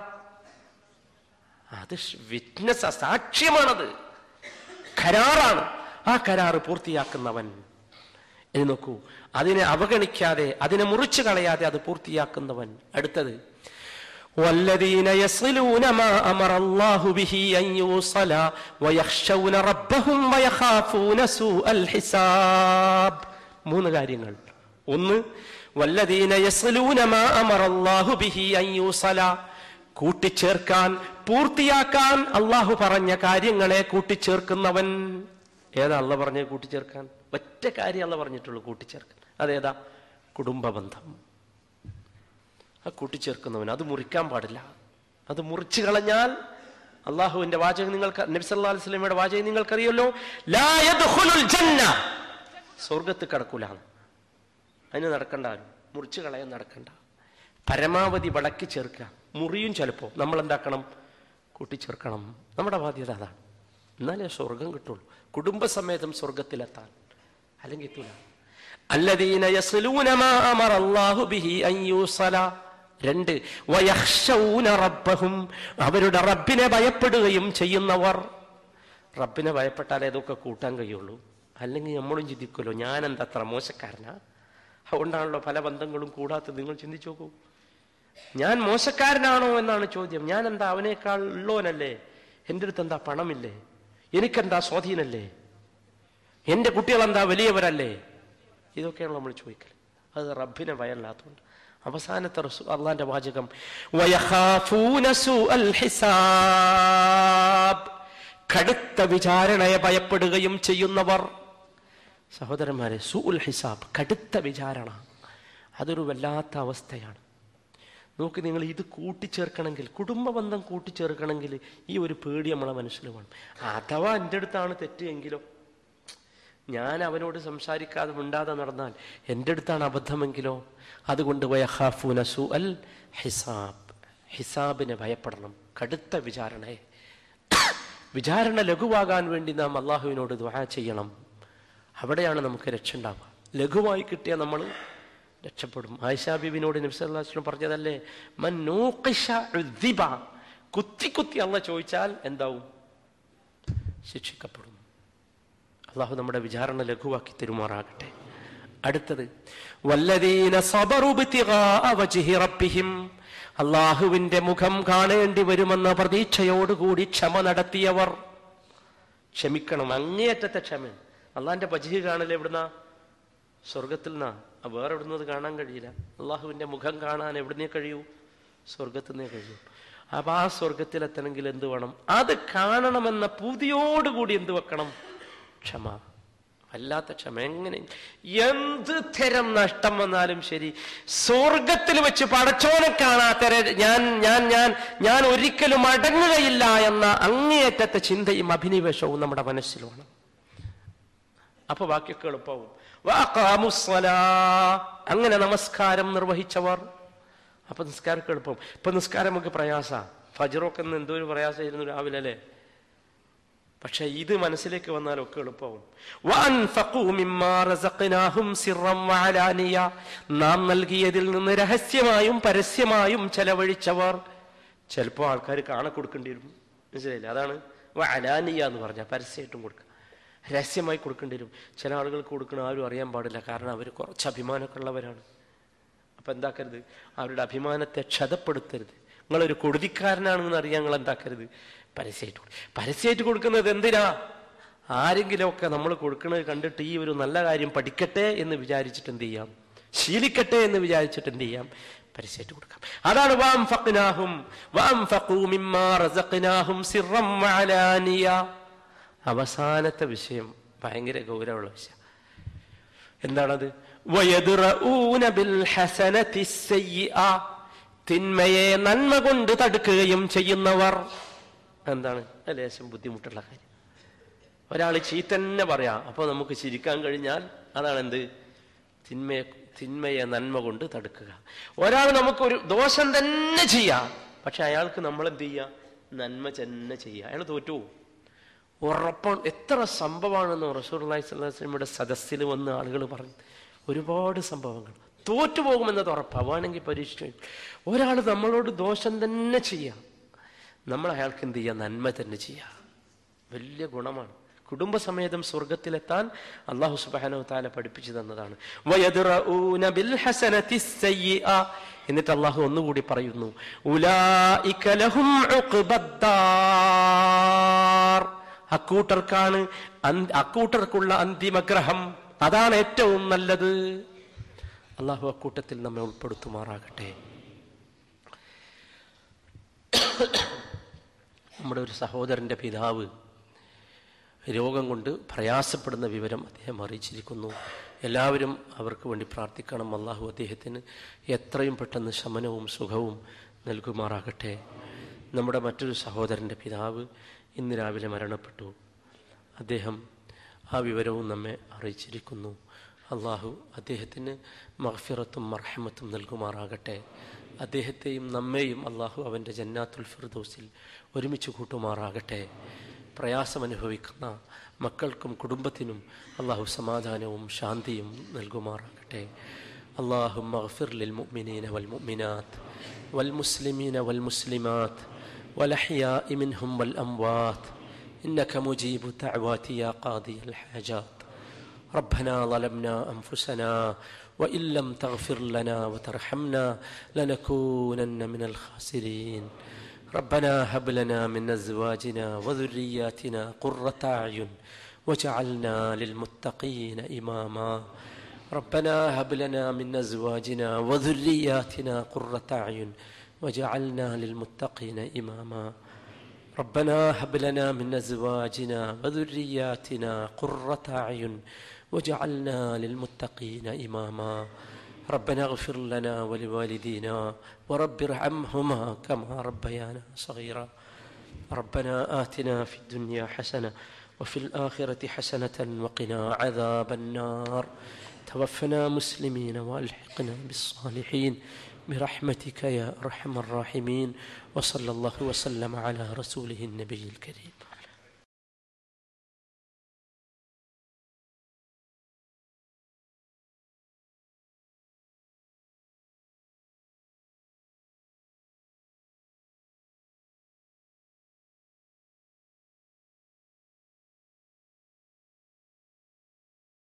അത് വിറ്റ്നസ്, സാക്ഷ്യമാണത്, കരാറാണ്. ആ കരാറ് പൂർത്തിയാക്കുന്നവൻ. ഇനി നോക്കൂ, അതിനെ അവഗണിക്കാതെ, അതിനെ മുറിച്ചു കളയാതെ അത് പൂർത്തിയാക്കുന്നവൻ. അടുത്തത്, വല്ലദീന യസ്ലൂന മാ അമറല്ലാഹു ബിഹി അൻ യൂസല വയഖ്ശൗന റബ്ബഹും വയഖാഫൂന സൂഅൽ ഹിസാബ്. 3 കാര്യങ്ങൾ. 1, വല്ലദീന യസ്ലൂന മാ അമറല്ലാഹു ബിഹി അൻ യൂസല, കൂട്ടിച്ചേർക്കാൻ, പൂർത്തിയാക്കാൻ അള്ളാഹു പറഞ്ഞ കാര്യങ്ങളെ കൂട്ടിച്ചേർക്കുന്നവൻ. ഏതാ അള്ളാഹ് പറഞ്ഞ കൂട്ടിച്ചേർക്കാൻ? ഒറ്റ കാര്യം അള്ളാഹ് പറഞ്ഞിട്ടുള്ളൂ, കൂട്ടിച്ചേർക്കാൻ. അതേതാ? കുടുംബബന്ധം. ആ കൂട്ടിച്ചേർക്കുന്നവൻ, അത് മുറിക്കാൻ പാടില്ല. അത് മുറിച്ചു കളഞ്ഞാൽ അള്ളാഹുവിന്റെ വാചകം നിങ്ങൾക്ക്, നബി സല്ലല്ലാഹു അലൈഹി വസല്ലമയുടെ വാചകം നിങ്ങൾക്കറിയല്ലോ, ലാ യദ്ഖുലുൽ ജന്ന, സ്വർഗ്ഗത്ത് കടക്കൂല. അതിന് നടക്കണ്ട, മുറിച്ചു കളയാൻ നടക്കണ്ട. പരമാവധി വളക്കി ചേർക്കുക. മുറിയും ചിലപ്പോൾ നമ്മൾ എന്താക്കണം? കൂട്ടിച്ചേർക്കണം. നമ്മുടെ ബാധ്യത അതാണ്. എന്നാലേ സ്വർഗം കിട്ടുള്ളൂ, കുടുംബസമേതം സ്വർഗത്തിലെത്താൻ. അല്ലെങ്കിൽ എത്തൂല. അല്ലദീന യസ്ലൂന മാ അമറല്ലാഹു ബിഹി അൻ യൂസല. 2, വയഖ്ശൗന റബ്ബഹും, അവരുടെ റബ്ബിനെ ഭയപ്പെടുകയും ചെയ്യുന്നവർ. റബ്ബിനെ ഭയപ്പെട്ടാലേ ഇതൊക്കെ കൂട്ടാൻ കഴിയുള്ളൂ. അല്ലെങ്കിൽ നമ്മളും ചിന്തിക്കുമല്ലോ, ഞാൻ എന്താ അത്ര മോശക്കാരനാ? അതുകൊണ്ടാണല്ലോ പല ബന്ധങ്ങളും കൂടാത്തത്. നിങ്ങൾ ചിന്തിച്ചു നോക്കൂ, ഞാൻ മോശക്കാരനാണോ എന്നാണ് ചോദ്യം. ഞാൻ എന്താ അവനേക്കാൾ ഉള്ളോനല്ലേ? എൻ്റെ അടുത്ത് എന്താ പണമില്ലേ? എനിക്കെന്താ സ്വാധീനല്ലേ? എൻ്റെ കുട്ടികളെന്താ വലിയവരല്ലേ? ഇതൊക്കെയാണ് നമ്മൾ ചോദിക്കൽ. അത് റബ്ബിനെ ഭയമില്ലാത്തതുകൊണ്ട്. അവസാനത്തെ അള്ളാന്റെ വാചകം, വയഖാഫൂന സൂഅൽ ഹിസാബ്, കടുത്ത വിചാരണയെ ഭയപ്പെടുകയും ചെയ്യുന്നവർ. സഹോദരന്മാരെ, സൂഉൽ ഹിസാബ്, കടുത്ത വിചാരണ, അതൊരു വല്ലാത്ത അവസ്ഥയാണ്. നോക്ക്, നിങ്ങൾ ഇത് കൂട്ടിച്ചേർക്കണമെങ്കിൽ, കുടുംബബന്ധം കൂട്ടിച്ചേർക്കണമെങ്കിൽ ഈ ഒരു പേടി നമ്മളെ മനസ്സിൽ വേണം. അഥവാ എൻ്റെ അടുത്താണ് തെറ്റ് എങ്കിലോ, ഞാൻ അവനോട് സംസാരിക്കാതെ മിണ്ടാതെ നടന്നാൽ എൻ്റെ അടുത്താണ് അബദ്ധമെങ്കിലോ. അതുകൊണ്ട് വയഖാഫൂന സൂഅൽ ഹിസാബ്, ഹിസാബിനെ ഭയപ്പെടണം, കടുത്ത വിചാരണയെ. വിചാരണ ലഘുവാകാൻ വേണ്ടി നാം അള്ളാഹുവിനോട് ദുആ ചെയ്യണം. അവിടെയാണ് നമുക്ക് രക്ഷ ഉണ്ടാവുക. ലഘുവായി കിട്ടിയ നമ്മൾ രക്ഷപ്പെടും. ആയിഷാ ബീബിനോട് നബി സല്ലല്ലാഹു അലൈഹി വസല്ലം പറഞ്ഞതല്ലേ, മൻ നൂഖിഷ ഉദ്ദിബ, കുത്തി കുത്തി അള്ളാഹ് ചോദിച്ചാൽ എന്താവും? ശിക്ഷിക്കപ്പെടും. അള്ളാഹു നമ്മുടെ വിചാരണ ലഘുവാക്കി തെരുമാറാകട്ടെ. അടുത്തത് വല്ലദീന സബറു ബിതിഗാഅ വജ്ഹി റബ്ബിഹിം, അള്ളാഹുവിന്റെ മുഖം കാണേണ്ടി വരുമെന്ന പ്രതീക്ഷയോടുകൂടി ക്ഷമ നടത്തിയവർ. ക്ഷമിക്കണം, അങ്ങേയറ്റത്തെ ക്ഷമ. അള്ളാഹിന്റെ വജ്ഹ് കാണൽ എവിടുന്നാ? സ്വർഗത്തിൽ നിന്നാ. വേറെ എവിടുന്നത് കാണാൻ കഴിയില്ല. അള്ളാഹുവിന്റെ മുഖം കാണാൻ എവിടുന്നേ കഴിയൂ? സ്വർഗത്തിൽ നിന്നേ കഴിയൂ. അപ്പൊ ആ സ്വർഗത്തിലെത്തണമെങ്കിൽ എന്ത് വേണം? അത് കാണണമെന്ന പൂതിയോടുകൂടി എന്ത് വെക്കണം? ക്ഷമ. വല്ലാത്ത ക്ഷമ. എങ്ങനെ എന്ത് തരം നഷ്ടം വന്നാലും ശരി, സ്വർഗത്തിൽ വെച്ച് പടച്ചോനെ കാണാത്ത ഞാൻ ഞാൻ ഞാൻ ഞാൻ ഒരിക്കലും അടങ്ങുകയില്ല എന്ന അങ്ങേയറ്റത്തെ ചിന്തയും അഭിനിവേശവും നമ്മുടെ മനസ്സിൽ വേണം. അപ്പൊ ബാക്കിയൊക്കെ എളുപ്പവും. അങ്ങനെ നമസ്കാരം നിർവഹിച്ചവർ. അപ്പൊ നിസ്കാരമൊക്കെ എളുപ്പം. ഇപ്പൊ നിസ്കാരം നമുക്ക് പ്രയാസ. ഫജ്റൊക്കെ എന്തോ ഒരു പ്രയാസമായിരുന്നു രാവിലെ അല്ലേ? പക്ഷെ ഇത് മനസ്സിലേക്ക് വന്നാലൊക്കെ എളുപ്പവും. നാം നൽകിയതിൽ നിന്ന് രഹസ്യമായും പരസ്യമായും ചെലവഴിച്ചവർ. ചിലപ്പോ ആൾക്കാർ കാണെ കൊടുക്കേണ്ടി വരും, മനസ്സിലായില്ല? അതാണ് അലാനിയ എന്ന് പറഞ്ഞാൽ പരസ്യമായിട്ടും കൊടുക്കുക, രഹസ്യമായി കൊടുക്കേണ്ടി വരും. ചില ആളുകൾക്ക് കൊടുക്കണം, ആരും അറിയാൻ പാടില്ല, കാരണം അവർ കുറച്ച് അഭിമാനമൊക്കെ ഉള്ളവരാണ്. അപ്പൊ എന്താക്കരുത്? അവരുടെ അഭിമാനത്തെ ക്ഷതപ്പെടുത്തരുത്. നിങ്ങളൊരു കൊടുതിക്കാരനാണെന്ന് അറിയാൻ നിങ്ങൾ എന്താക്കരുത്? പരസ്യമായിട്ട് കൊടുക്കുന്നത് എന്തിനാ? ആരെങ്കിലുമൊക്കെ നമ്മൾ കൊടുക്കുന്നത് കണ്ടിട്ട് ഈ ഒരു നല്ല കാര്യം പഠിക്കട്ടെ എന്ന് വിചാരിച്ചിട്ട് എന്ത് ചെയ്യാം? ശീലിക്കട്ടെ എന്ന് വിചാരിച്ചിട്ട് എന്ത് ചെയ്യാം? പരസ്യമായിട്ട് കൊടുക്കാം. അതാണ് അവസാനത്തെ വിഷയം ഭയങ്കര ഗൗരവമുള്ള വിഷയം. എന്താണത്? തിന്മയെ നന്മ കൊണ്ട് തടുക്കുകയും ചെയ്യുന്നവർ. എന്താണ്? ലേശം ബുദ്ധിമുട്ടുള്ള കാര്യം. ഒരാൾ ചീത്തന്നെ പറയാം, അപ്പൊ നമുക്ക് ചിരിക്കാൻ കഴിഞ്ഞാൽ അതാണ് എന്ത്? തിന്മയെ നന്മ കൊണ്ട് തടുക്കുക. ഒരാൾ നമുക്കൊരു ദോഷം തന്നെ ചെയ്യാം, പക്ഷെ അയാൾക്ക് നമ്മൾ എന്ത് ചെയ്യാം? നന്മ തന്നെ ചെയ്യുക. അയാൾ തോറ്റു ഉറപ്പാണ്. എത്ര സംഭവമാണെന്ന് റസൂലുള്ളാഹി സ്വല്ലല്ലാഹു അലൈഹി വസല്ലമയുടെ സദസ്സിൽ വന്ന് ആളുകൾ പറഞ്ഞു. ഒരുപാട് സംഭവങ്ങൾ. തോറ്റുപോകുമെന്നത് ഉറപ്പാവാണെങ്കിൽ പരീക്ഷിച്ചു. ഒരാൾ നമ്മളോട് ദോഷം തന്നെ ചെയ്യാം, നമ്മൾ അയാൾക്ക് എന്ത് ചെയ്യുക? നന്മ തന്നെ ചെയ്യുക. വലിയ ഗുണമാണ്. കുടുംബസമേതം സ്വർഗത്തിലെത്താൻ അല്ലാഹു സുബ്ഹാനഹു വ തആല പഠിപ്പിച്ചു തന്നതാണ്. വയദ്റഊന ബിൽ ഹസനതി സയ്യിഅ. എന്നിട്ട് അല്ലാഹു ഒന്നുകൂടി പറയുന്നു, ഉലൈക ലഹും ഉഖ്ബദ്ദാർ. അക്കൂട്ടർക്കുള്ള അന്തിമഗ്രഹം അതാണ് ഏറ്റവും നല്ലത്. അല്ലാഹു അക്കൂട്ടത്തിൽ നമ്മെ ഉൾപ്പെടുത്തുമാറാകട്ടെ. നമ്മുടെ ഒരു സഹോദരന്റെ പിതാവ് രോഗം കൊണ്ട് പ്രയാസപ്പെടുന്ന വിവരം അദ്ദേഹം അറിയിച്ചിരിക്കുന്നു. എല്ലാവരും അവർക്ക് വേണ്ടി പ്രാർത്ഥിക്കണം. അല്ലാഹു അദ്ദേഹത്തിന് എത്രയും പെട്ടെന്ന് ശമനവും സുഖവും നൽകുമാറാകട്ടെ. നമ്മുടെ മറ്റൊരു സഹോദരൻ്റെ പിതാവ് ഇന്ന് രാവിലെ മരണപ്പെട്ടു. അദ്ദേഹം ആ വിവരവും നമ്മെ അറിയിച്ചിരിക്കുന്നു. അല്ലാഹു അദ്ദേഹത്തിന് മഗ്ഫിറത്തും മർഹമത്തും നൽകുമാറാകട്ടെ. അദ്ദേഹത്തെയും നമ്മെയും അല്ലാഹു അവൻ്റെ ജന്നാത്തുൽ ഫിർദൗസിൽ ഒരുമിച്ച് കൂട്ടുമാറാകട്ടെ. പ്രയാസമനുഭവിക്കുന്ന മക്കൾക്കും കുടുംബത്തിനും അല്ലാഹു സമാധാനവും ശാന്തിയും നൽകുമാറാകട്ടെ. അല്ലാഹുമ്മ ഗ്ഫിർ ലിൽ മുഅ്മിനീന വൽ മുഅ്മിനാത്ത് വൽ മുസ്ലിമീന വൽ മുസ്ലിമാത്ത് വൽ അഹ്യാഇ മിൻഹും വൽ അംവാത്ത് ഇന്നക മുജീബു ദഅവാതി യാ ഖാദിയൽ ഹാജാത്ത്. ربنا ظلمنا أنفسنا وإن لم تغفر لنا وترحمنا لنكونن من الخاسرين. ربنا هب لنا من أزواجنا وذرياتنا قرة أعين وجعلنا للمتقين إماما. ربنا هب لنا من أزواجنا وذرياتنا قرة أعين وجعلنا للمتقين إماما. ربنا هب لنا من أزواجنا وذرياتنا قرة أعين وجعلنا للمتقين إماما. ربنا اغفر لنا ولوالدينا ورب ارحمهما كما ربيانا صغيرا. ربنا آتنا في الدنيا حسنة وفي الآخرة حسنة وقنا عذاب النار. توفنا مسلمين وألحقنا بالصالحين برحمتك يا أرحم الراحمين. وصلى الله وسلم على رسوله النبي الكريم.